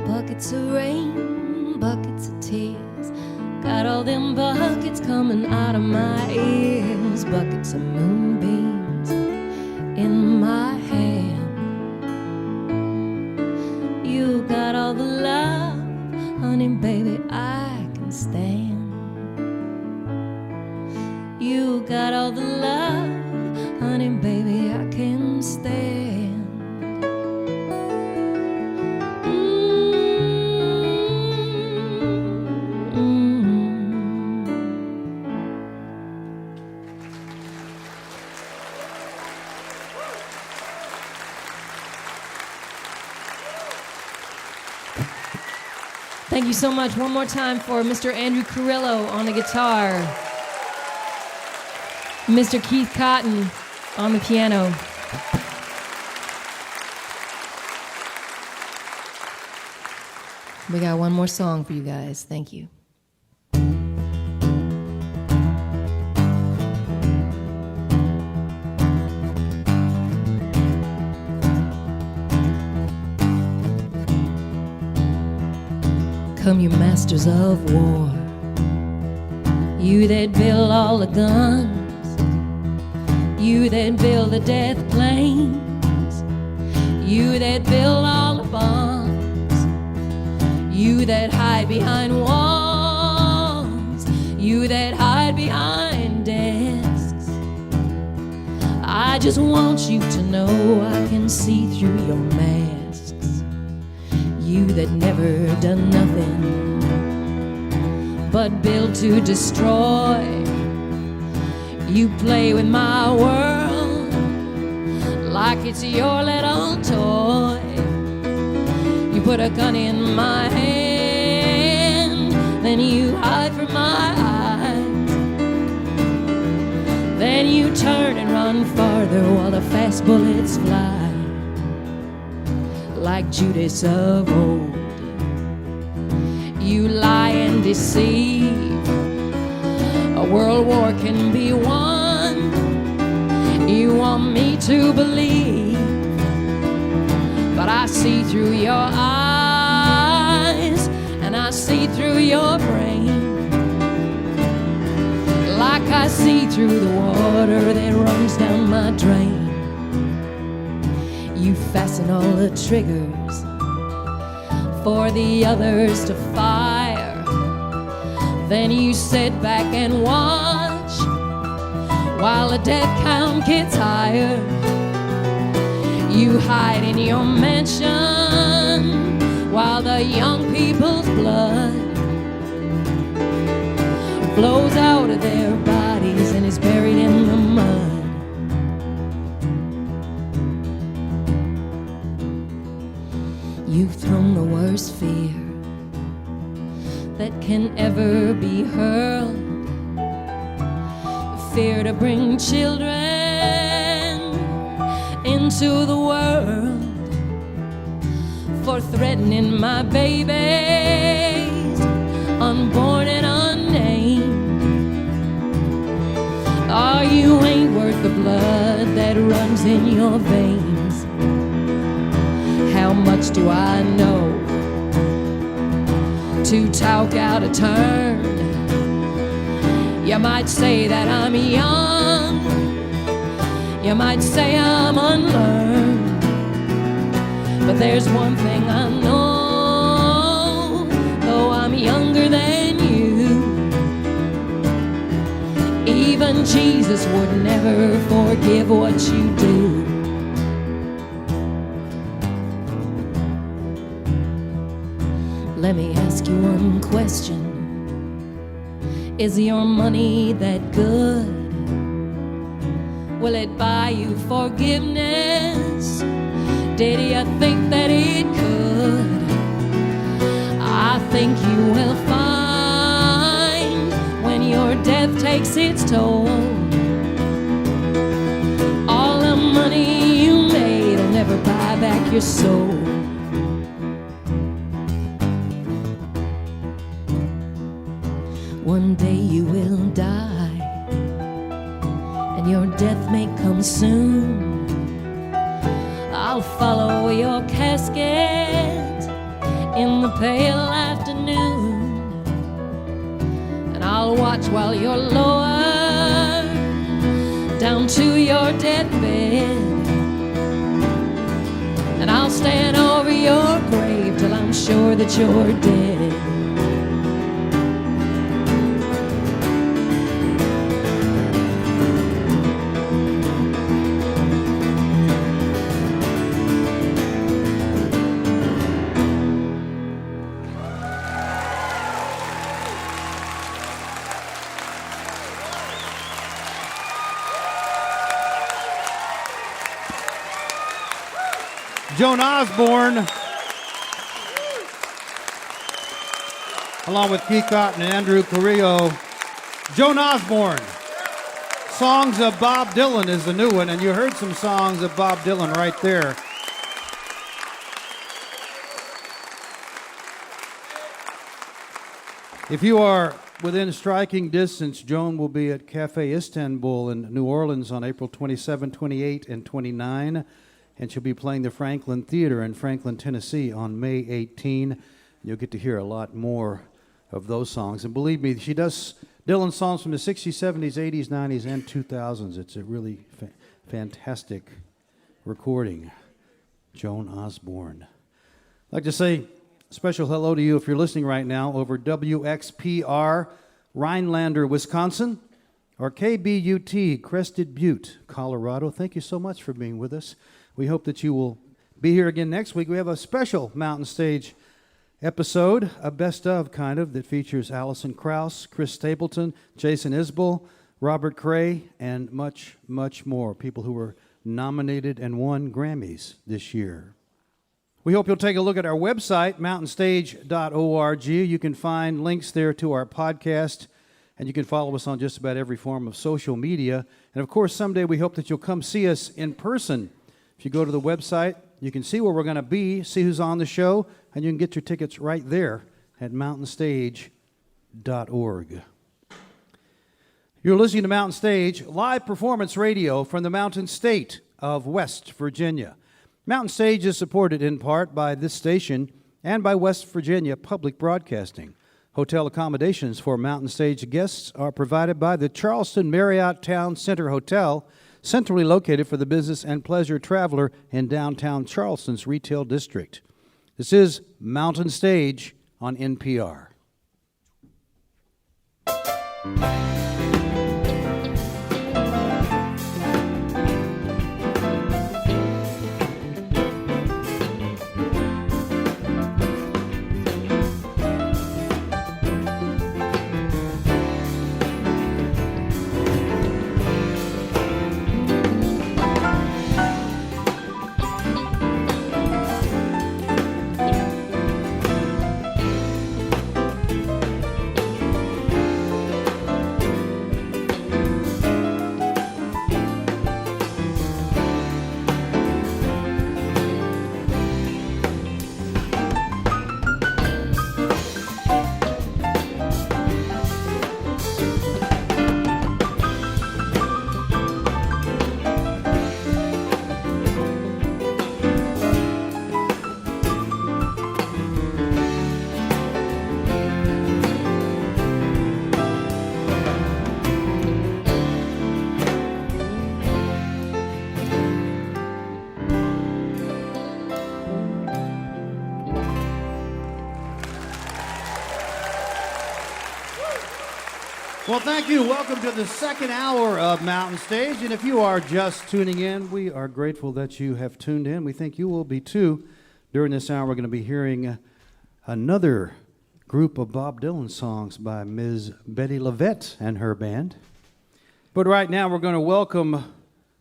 Buckets of rain, buckets of tears. Got all them buckets coming out of my ears. Buckets of moonbeams in my hand. You got all the love, honey baby, I can stand. You got all the love, honey baby, I can stand. Thank you so much. One more time for Mr. Andrew Carrillo on the guitar, Mr. Keith Cotton on the piano. We got one more song for you guys. Thank you. Come, you masters of war, you that build all the guns, you that build the death planes, you that build all the bombs, you that hide behind walls, you that hide behind desks. I just want you to know I can see through your masks. You that never done nothing but build to destroy. You play with my world like it's your little toy. You put a gun in my hand, then you hide from my eyes. Then you turn and run farther while the fast bullets fly. Like Judas of old, you lie and deceive. A world war can be won. You want me to believe, but I see through your eyes, and I see through your brain, like I see through the water that runs down my drain. You fasten all the triggers for the others to fire, Then you sit back and watch while the death count gets higher. You hide in your mansion while the young people's blood flows out of their bodies and is buried in the mud. You've thrown the worst fear that can ever be hurled, fear to bring children into the world, for threatening my babies, unborn and unnamed. Oh, you ain't worth the blood that runs in your veins. How much do I know to talk out of turn? You might say that I'm young, you might say I'm unlearned, but there's one thing I know, though I'm younger than you, even Jesus would never forgive what you do. Let me ask you one question. Is your money that good? Will it buy you forgiveness? Did you think that it could? I think you will find when your death takes its toll, all the money you made will never buy back your soul. One day you will die, and your death may come soon. I'll follow your casket in the pale afternoon, and I'll watch while you're lowered down to your deathbed, and I'll stand over your grave till I'm sure that you're dead. Joan Osborne, along with Keith Cotton and Andrew Carrillo. Joan Osborne, Songs of Bob Dylan is the new one, and you heard some songs of Bob Dylan right there. If you are within striking distance, Joan will be at Cafe Istanbul in New Orleans on April 27, 28, and 29. And she'll be playing the Franklin Theater in Franklin, Tennessee on May 18. You'll get to hear a lot more of those songs. And believe me, she does Dylan songs from the 60s, 70s, 80s, 90s, and 2000s. It's a really fantastic recording. Joan Osborne. I'd like to say a special hello to you if you're listening right now over WXPR, Rhinelander, Wisconsin, or KBUT, Crested Butte, Colorado. Thank you so much for being with us. We hope that you will be here again next week. We have a special Mountain Stage episode, a best of kind of, that features Allison Krauss, Chris Stapleton, Jason Isbell, Robert Cray, and much, much more. People who were nominated and won Grammys this year. We hope you'll take a look at our website, mountainstage.org. You can find links there to our podcast, and you can follow us on just about every form of social media. And of course, someday we hope that you'll come see us in person. If you go to the website, you can see where we're going to be, see who's on the show, and you can get your tickets right there at mountainstage.org. You're listening to Mountain Stage, live performance radio from the Mountain State of West Virginia. Mountain Stage is supported in part by this station and by West Virginia Public Broadcasting. Hotel accommodations for Mountain Stage guests are provided by the Charleston Marriott Town Center Hotel, centrally located for the business and pleasure traveler in downtown Charleston's retail district. This is Mountain Stage on NPR. Well, thank you. Welcome to the second hour of Mountain Stage. And if you are just tuning in, we are grateful that you have tuned in. We think you will be too. During this hour, we're going to be hearing another group of Bob Dylan songs by Ms. Betty Lavette and her band. But right now, we're going to welcome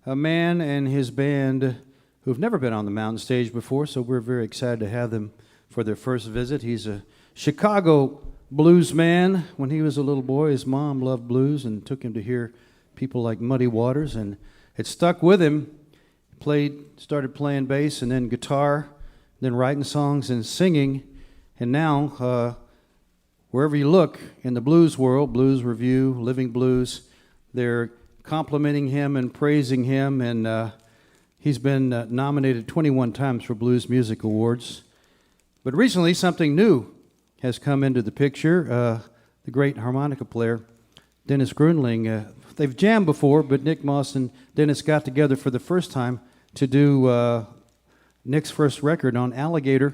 a man and his band who've never been on the Mountain Stage before, so we're very excited to have them for their first visit. He's a Chicago blues man. When he was a little boy, his mom loved blues and took him to hear people like Muddy Waters, and it stuck with him. Started playing bass and then guitar, then writing songs and singing, and now wherever you look in the blues world, Blues Review, Living Blues, they're complimenting him and praising him, and he's been nominated 21 times for Blues Music Awards. But recently, something new has come into the picture. The great harmonica player, Dennis Grunling. They've jammed before, but Nick Moss and Dennis got together for the first time to do Nick's first record on Alligator.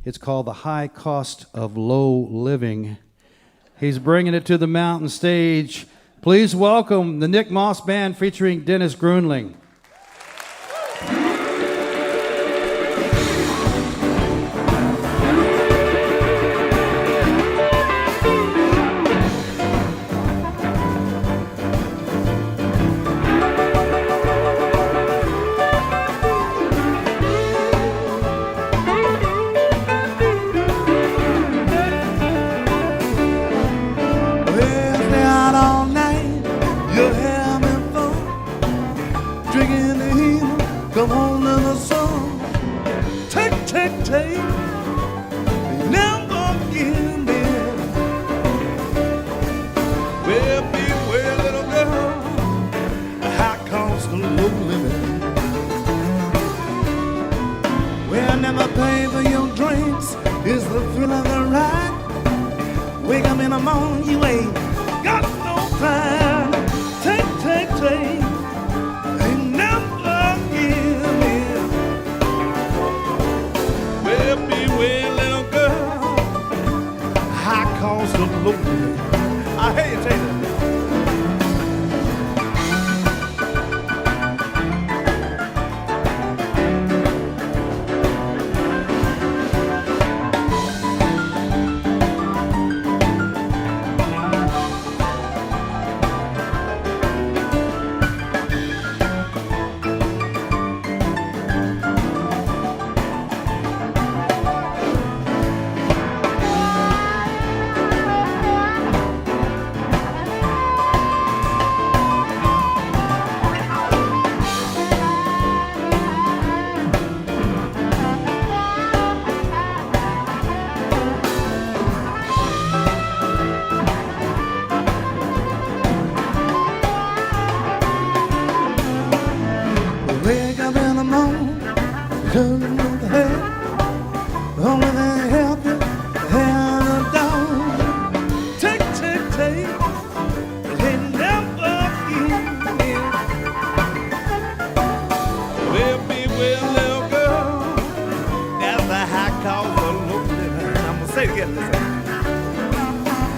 It's called The High Cost of Low Living. He's bringing it to the Mountain Stage. Please welcome the Nick Moss Band featuring Dennis Grunling.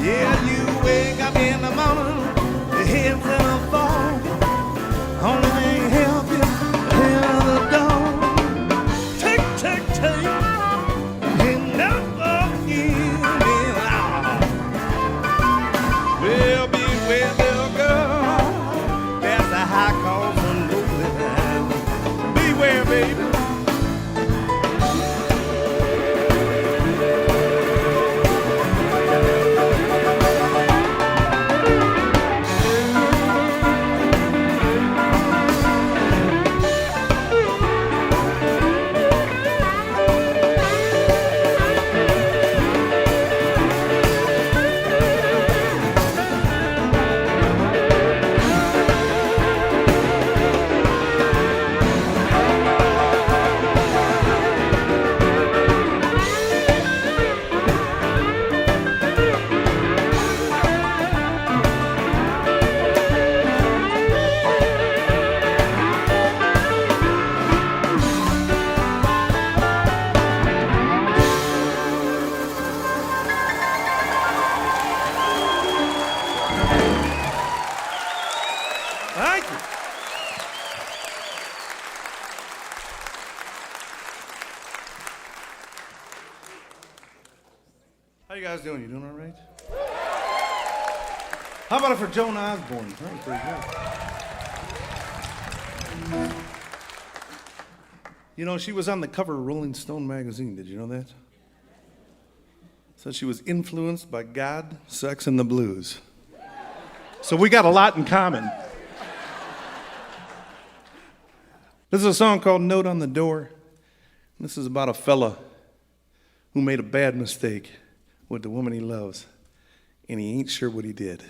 Yeah, you wake up in the morning Heads in a fall. Only thing help you, hear the dog. Tick, tick, tick. He never give me out. Well, beware, little girl. That's a high cost of losing. Beware, baby. Thank you. How you guys doing? You doing all right? How about it for Joan Osborne? That was pretty good. You know, she was on the cover of Rolling Stone magazine. Did you know that? Said she was influenced by God, sex, and the blues. So we got a lot in common. This is a song called Note on the Door. This is about a fella who made a bad mistake with the woman he loves, and he ain't sure what he did.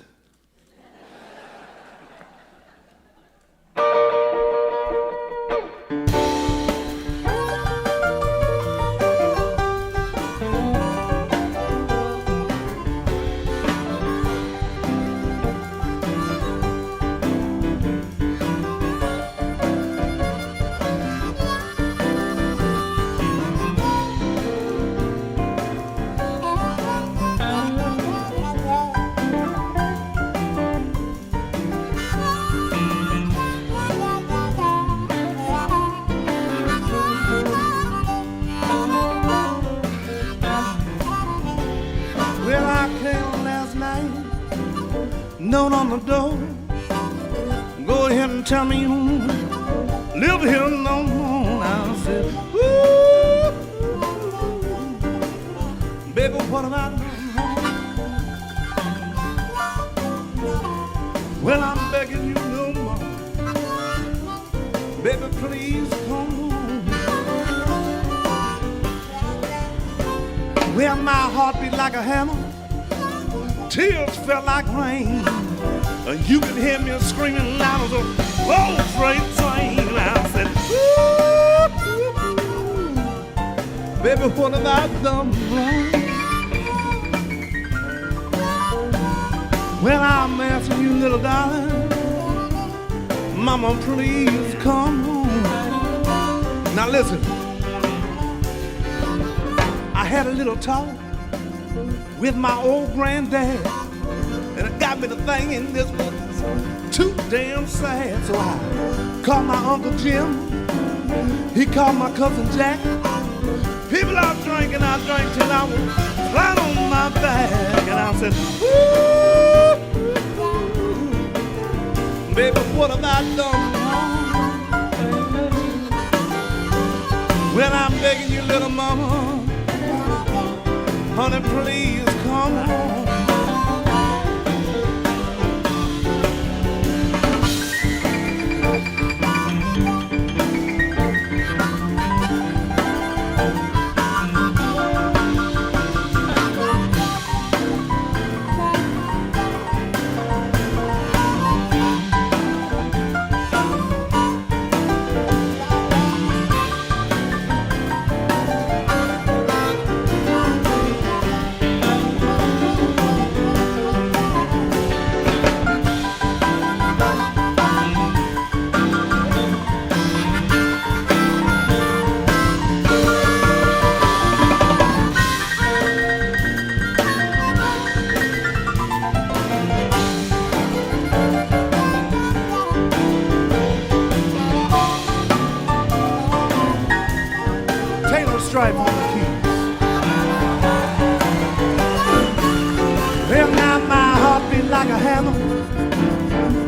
Well, I came last night, note on the door. Go ahead and tell me you live here no more. I said, ooh, baby, what am I doing? Well, I'm begging you no more. Baby, please come home. Well, my heart beat like a hammer. Tears felt like rain. You could hear me screaming loud as a old freight train. I said, ooh, baby, what have I done wrong? Well, I'm asking you, little darling, mama, please come home. Now listen, I had a little talk with my old granddad, and it got me to thinking this was too damn sad. So I called my Uncle Jim, he called my cousin Jack. People out drinking, I drank till I was flat on my back. And I said, ooh, baby, what have I done wrong? Well, I'm begging you, little mama, honey, please come home.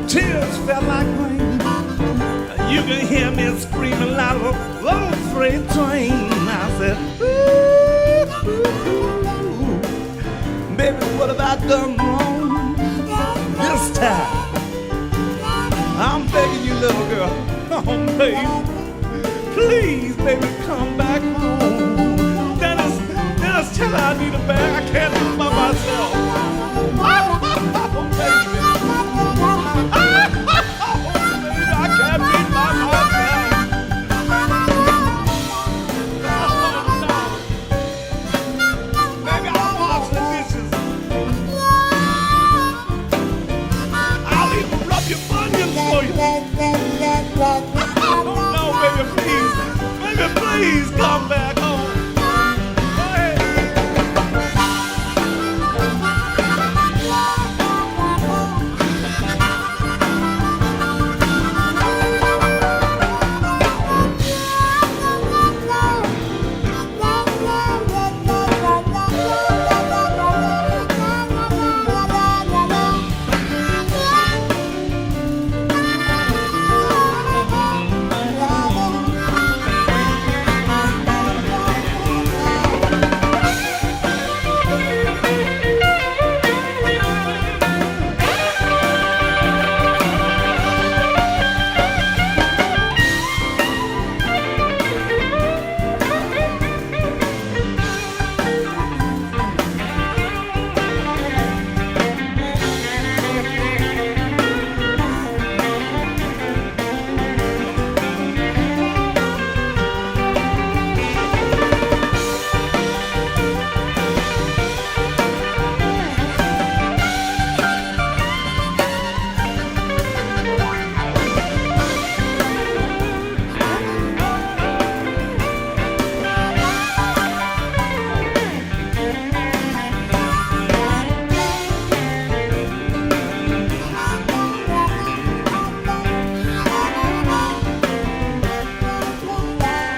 tears fell like rain. You can hear me screaming like a old freight train. I said, ooh, baby, what have I done wrong this time? I'm begging you, little girl, oh, baby, please, baby, come back home. Dennis, tell her I need a bag. I can't live by myself. Oh, baby. Oh, baby, I can't be by myself. Baby, I'll wash the dishes. I'll even rub your bunions for you. Oh, no, baby, please. Baby, please come back home.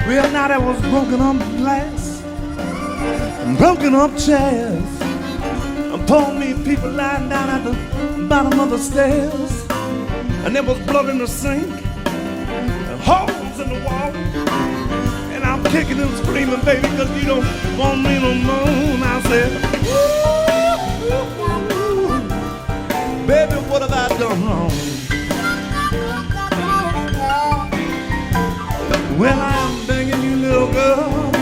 Well, now there was broken up glass, broken up chairs, poor me people lying down at the bottom of the stairs, and there was blood in the sink, and holes in the wall, and I'm kicking and screaming, baby, because you don't want me no more. And I said, ooh, baby, what have I done wrong? Well, I'm begging you, little girl,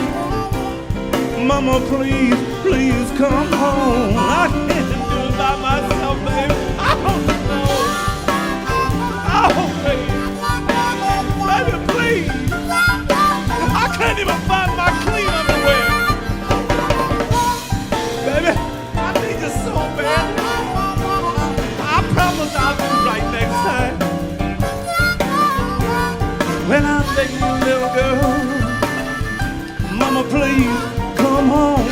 mama, please, please come home. I can't do it by myself, baby. I don't know. Oh, baby. Baby, please. I can't even find my clean underwear. Baby, I need you so bad. I promise I'll do right next time. When I'm begging you, little girl, mama, please come home.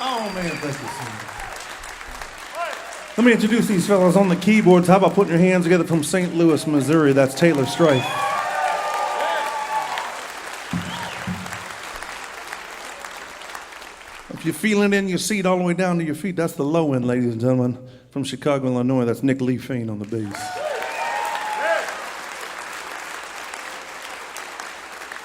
Oh man, thank you. Let me introduce these fellas on the keyboards. How about putting your hands together from St. Louis, Missouri? That's Taylor Strife. If you're feeling it in your seat all the way down to your feet, that's the low end, ladies and gentlemen. From Chicago, Illinois, that's Nick Lee Fain on the bass.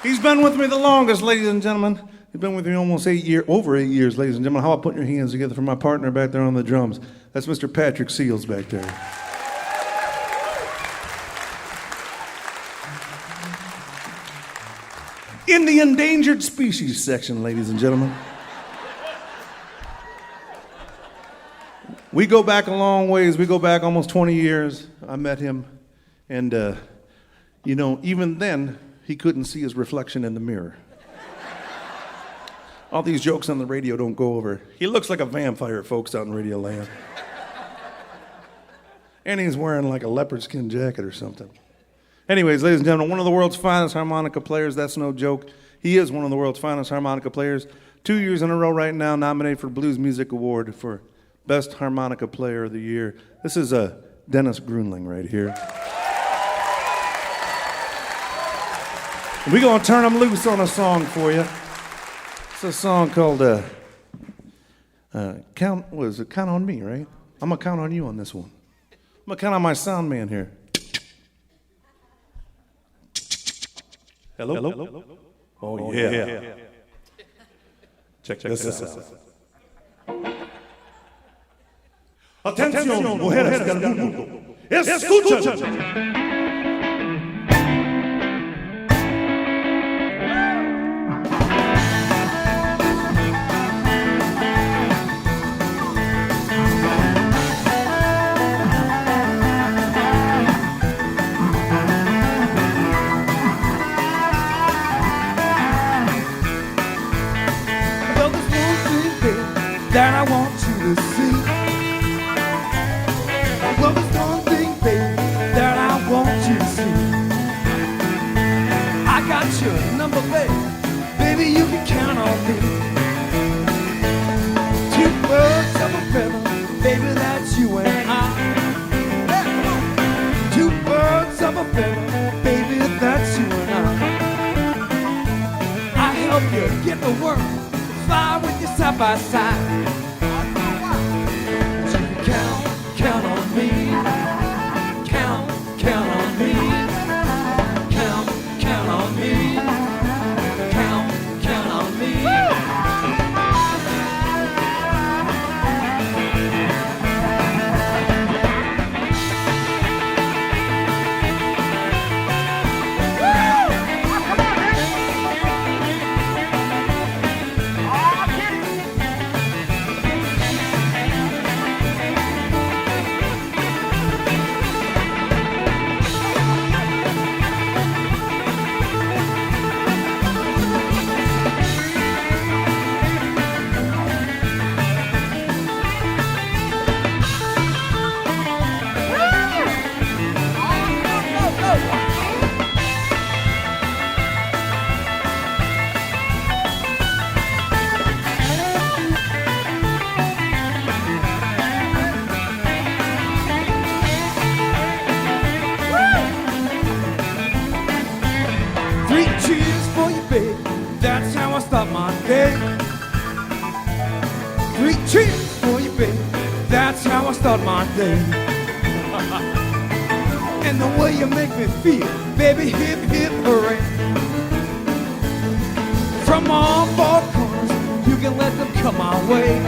He's been with me the longest, ladies and gentlemen. He's been with me almost over 8 years, ladies and gentlemen. How about putting your hands together for my partner back there on the drums? That's Mr. Patrick Seals back there. In the endangered species section, ladies and gentlemen. We go back a long ways. We go back almost 20 years. I met him, and, even then, he couldn't see his reflection in the mirror. All these jokes on the radio don't go over. He looks like a vampire, folks, out in Radio Land. And he's wearing like a leopard skin jacket or something. Anyways, ladies and gentlemen, one of the world's finest harmonica players. That's no joke. He is one of the world's finest harmonica players. 2 years in a row right now, nominated for Blues Music Award for Best Harmonica Player of the Year. This is Dennis Grunling right here. We're going to turn them loose on a song for you. It's a song called Count on Me, right? I'm going to count on you on this one. I'm going to count on my sound man here. Hello? Hello? Oh, yeah. Check this out. Atención, mujeres del mundo. Escuchen. That I want you to see. Well, there's one thing, baby, that I want you to see. I got your number, baby, you can count on me. Two birds of a feather, baby, that's you and I. Two birds of a feather, baby, that's you and I help you get the work, fly with you side by side. Count on me, count on me, count on me, count on me. Start my day. Three cheers for you, baby. That's how I start my day. And the way you make me feel, baby, hip, hip, hooray. From all four corners, you can let them come my way.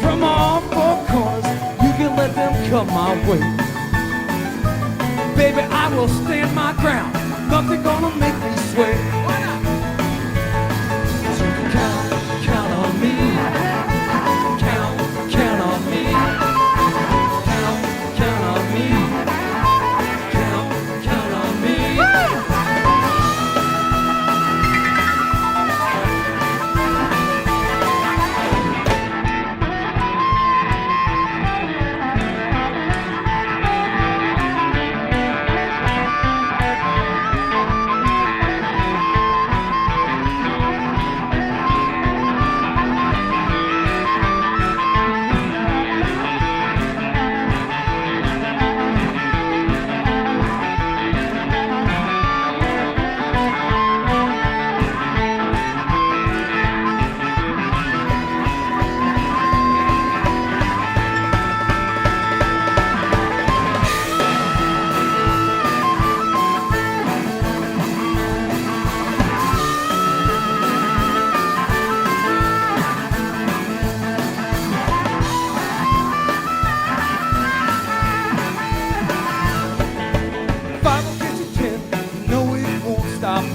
From all four corners, you can let them come my way. Baby, I will stand my ground. Nothing gonna make me sway. Count on me, count on me, count on me, count on me.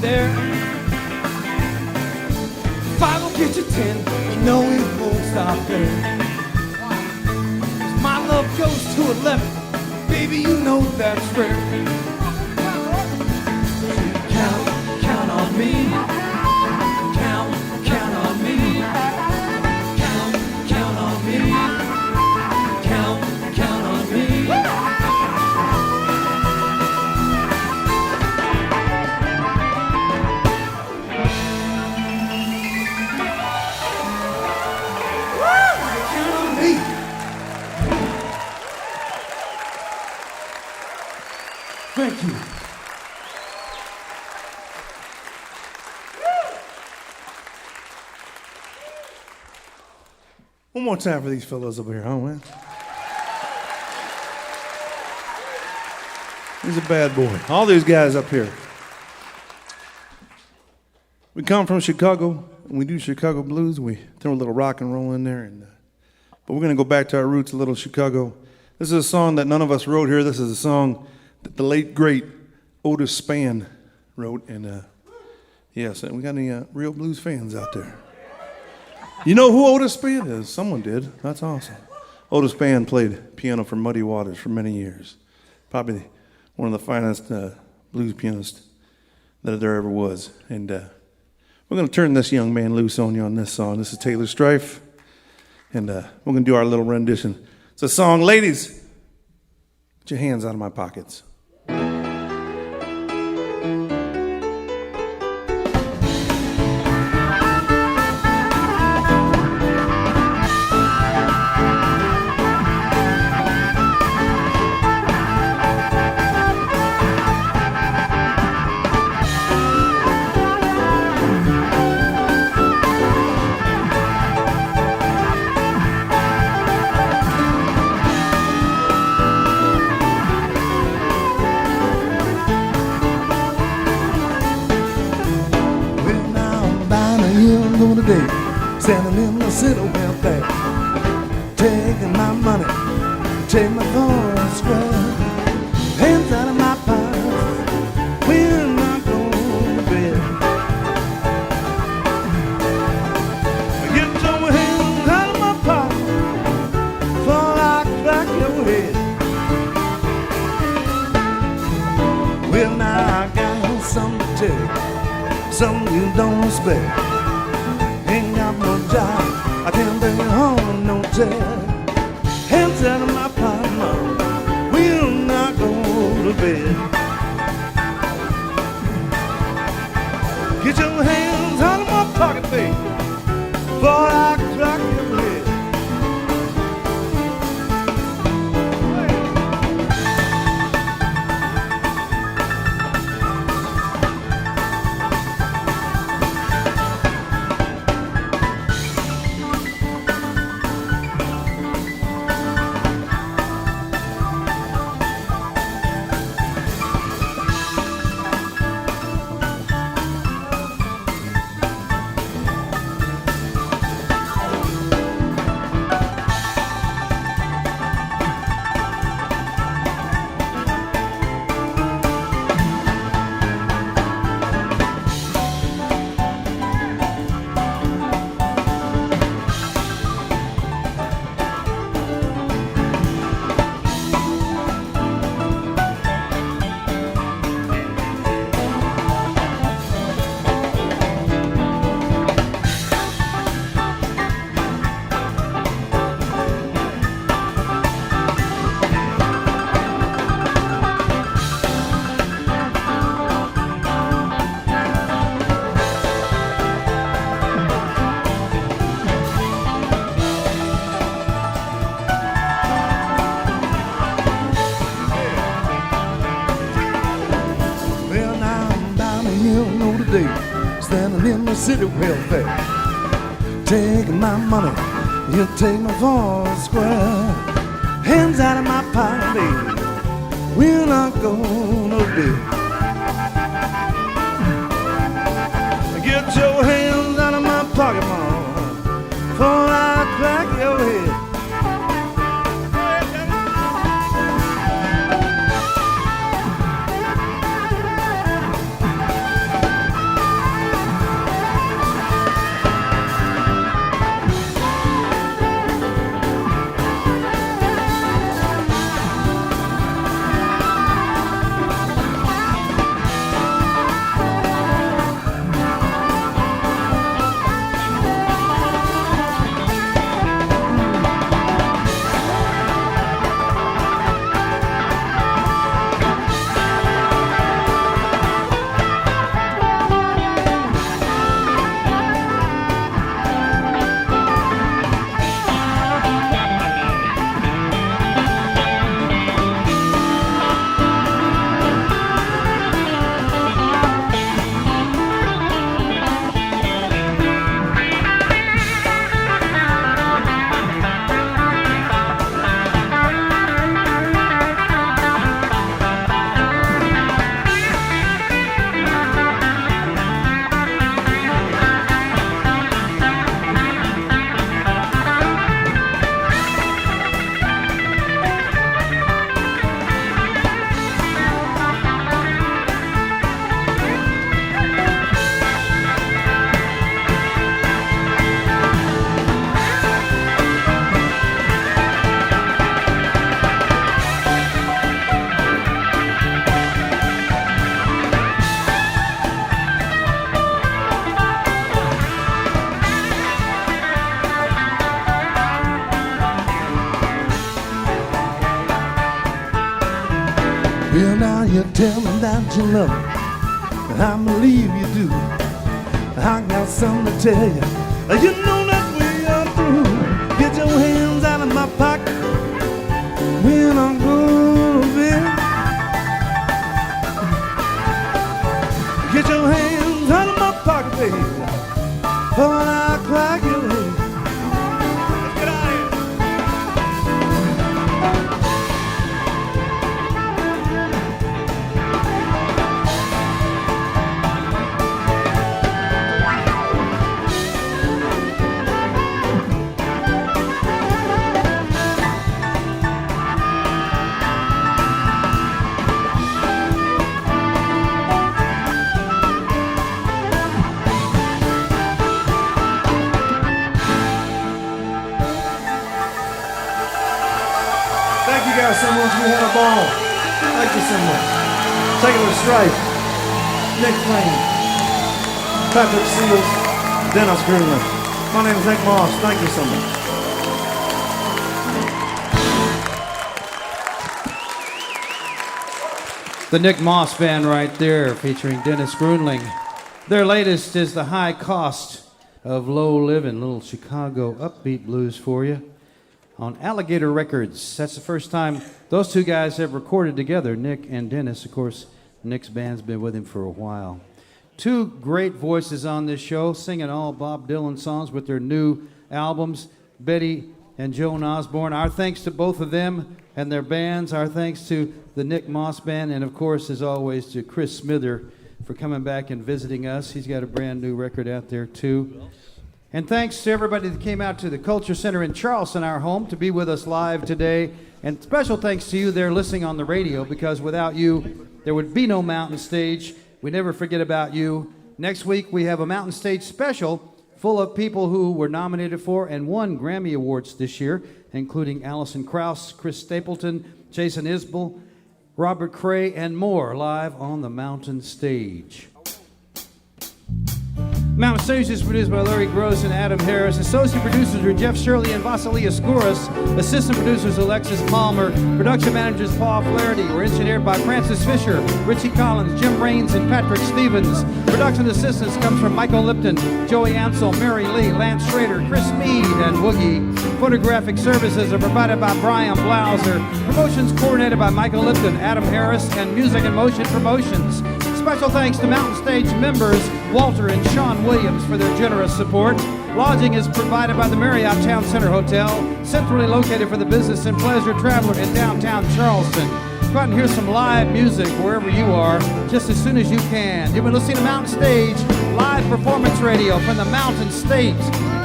There. Five will get you 10, you know it won't stop there. My love goes to 11, baby, you know that's rare. Count on me, count on me, count on me, count on me. Thank you. One more time for these fellows over here, huh, man? He's a bad boy. All these guys up here. We come from Chicago, and we do Chicago blues. We throw a little rock and roll in there, but we're going to go back to our roots, a little Chicago. This is a song that none of us wrote here. This is a song that the late, great Otis Spann wrote. And yes, and we got any real blues fans out there? You know who Otis Spann is? Someone did. That's awesome. Otis Spann played piano for Muddy Waters for many years. Probably one of the finest blues pianists that there ever was. And we're going to turn this young man loose on you on this song. This is Taylor Strife. And we're going to do our little rendition. It's a song, ladies, get your hands out of my pockets. Standing in the city welfare, taking my money, take my phone square, hands out of my pockets, we're not going to bed. Get your hands out of my pocket, before I crack your head. Well, now I got something to tell you, something you don't expect. Ain't got no job, I can't bring you home, no check. Hands out of my pocket, mama, we'll not go to bed. Get your hands out of my pocket, baby, before I crack your head. Standing in the city welfare, taking my money, you take my phone square. Hands out of my pocket, baby, we're not gonna be. Get your hands out of my pocket, mama, before I crack your head. Well, now you tell me that you love me, and I believe you do. I got something to tell you. You know that we are through. Get your hands out of my pocket when I'm gonna be. Get your hands out of my pocket, baby, for I crack your head. Let's get out of here. Thank you guys so much. We had a ball. Thank you so much. Take it with Stripe, Nick Plain, Patrick Seals, Dennis Greenland. My name is Nick Moss. Thank you so much. The Nick Moss Band right there, featuring Dennis Grunling. Their latest is The High Cost of Low Living, little Chicago upbeat blues for you, on Alligator Records. That's the first time those two guys have recorded together, Nick and Dennis. Of course, Nick's band's been with him for a while. Two great voices on this show, singing all Bob Dylan songs with their new albums, Betty and Joan Osborne. Our thanks to both of them and their bands. Our thanks to the Nick Moss Band, and of course, as always, to Chris Smither for coming back and visiting us. He's got a brand new record out there, too. And thanks to everybody that came out to the Culture Center in Charleston, our home, to be with us live today. And special thanks to you there listening on the radio, because without you, there would be no Mountain Stage. We never forget about you. Next week, we have a Mountain Stage special full of people who were nominated for and won Grammy Awards this year, including Alison Krauss, Chris Stapleton, Jason Isbell, Robert Cray, and more, live on the Mountain Stage. Mountain Stage is produced by Larry Gross and Adam Harris. Associate producers are Jeff Shirley and Vasilia Skouras. Assistant producers Alexis Palmer. Production managers Paul Flaherty. We're engineered by Francis Fisher, Richie Collins, Jim Raines, and Patrick Stevens. Production assistance comes from Michael Lipton, Joey Ansel, Mary Lee, Lance Schrader, Chris Mead, and Woogie. Photographic services are provided by Brian Blauser. Promotions coordinated by Michael Lipton, Adam Harris, and Music and Motion Promotions. Special thanks to Mountain Stage members Walter and Sean Williams for their generous support. Lodging is provided by the Marriott Town Center Hotel, centrally located for the business and pleasure traveler in downtown Charleston. Go out and hear some live music wherever you are, just as soon as you can. You've been listening to Mountain Stage, live performance radio from the Mountain State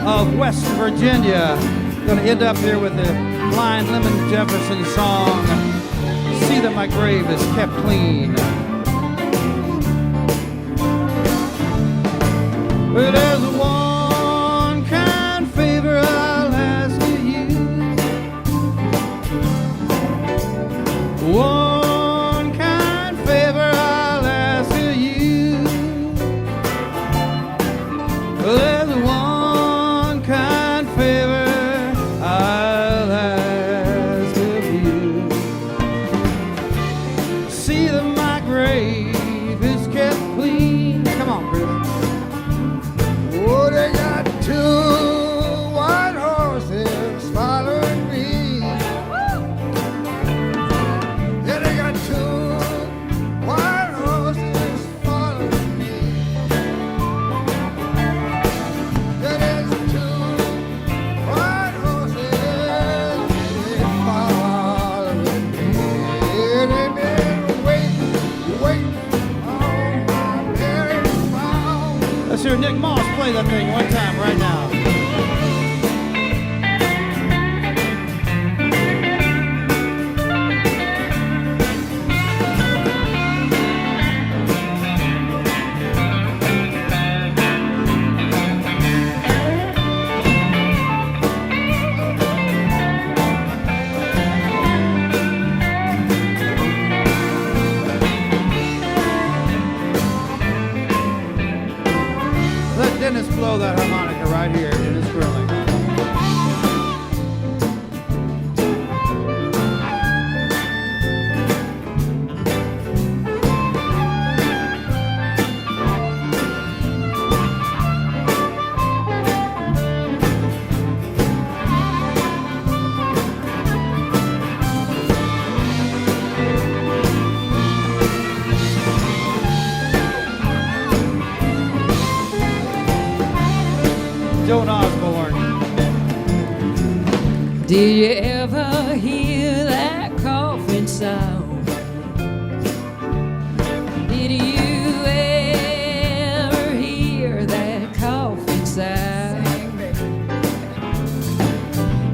of West Virginia. Going to end up here with the Blind Lemon Jefferson song, See That My Grave Is Kept Clean. Well, there's one kind favor I'll ask of you. One kind favor I'll ask of you. Well, there's one kind favor I'll ask of you. See that my grave is kept clean. Come on, Chris. Oh, they got two white horses following me. Yeah, they got two white horses following me. Yeah, there's two white horses following me. Yeah, they've been waiting on my very phone. Let's hear Nick Moss play that thing one time right now. Let Dennis blow that harmonica right here. Did you ever hear that coughing sound? Did you ever hear that coughing sound?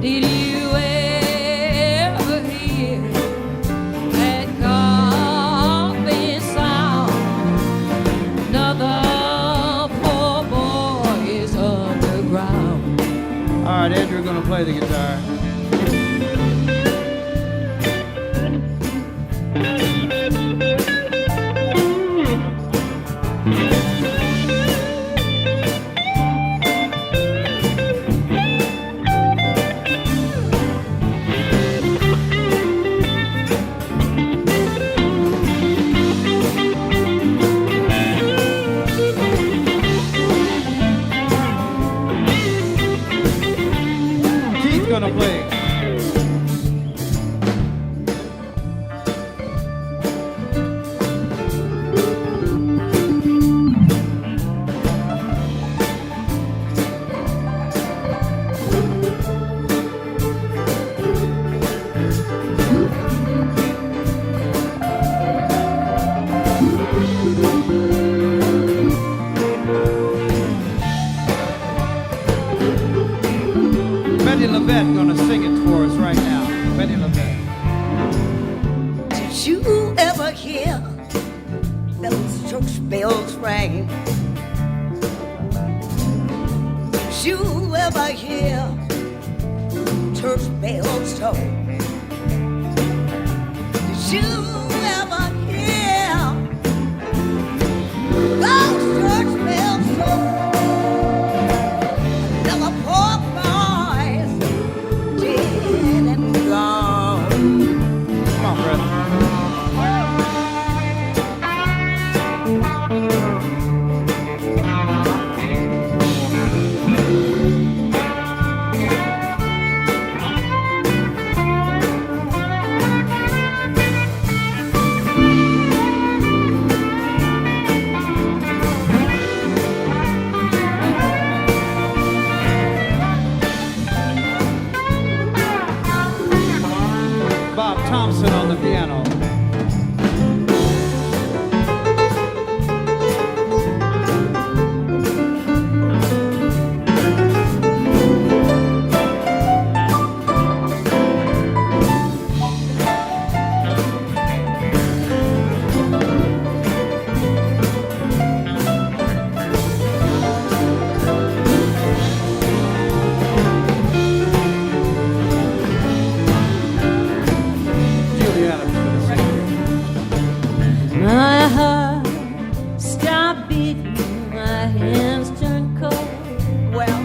Did you ever hear that coughing sound? Another poor boy is underground. All right, Andrew's going to play the guitar. Keith's going to play. Betty LaVette gonna sing it for us right now. Betty LaVette. Did you ever hear those church bells ring? Did you ever hear church bells toll? Did you ever hear those church bells toll? Another poor boy's dead and gone. Come on, brother. Bob Thompson on the piano. Juliana's gonna sing. My heart stopped beating, my hands turned cold. Well,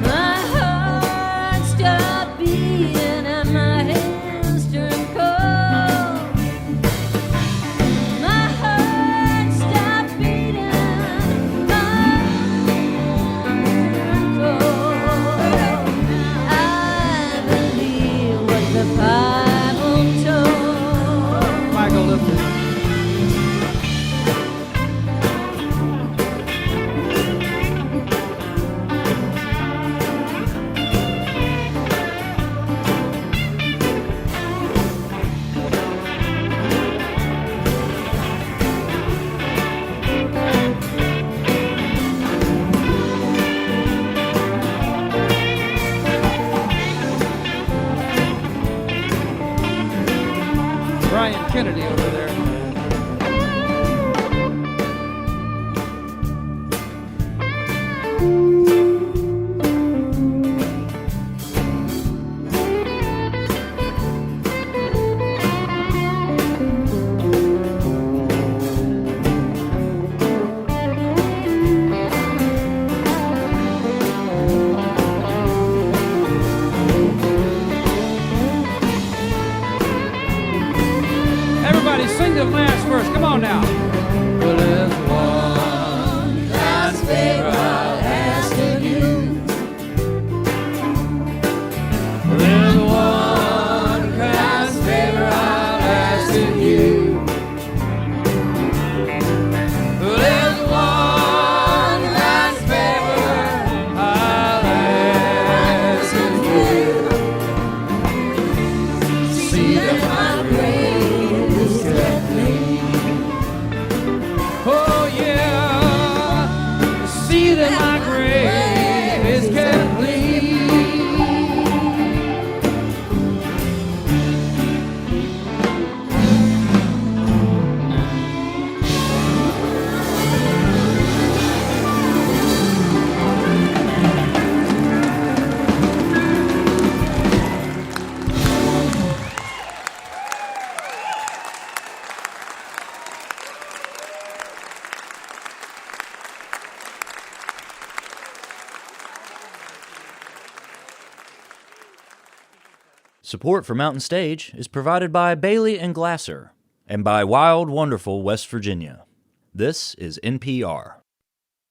My heart stopped beating and my hands turned cold. My heart stopped beating, my hands turned cold. I believe what the Bible told. Michael Lipton. Brian Kennedy over there. Everybody sing the last verse. Come on now. Well, there's one last favor I'll ask of you. There's one last favor I'll ask of you. There's one last favor I'll ask of you. Support for Mountain Stage is provided by Bailey and Glasser and by Wild Wonderful West Virginia. This is NPR.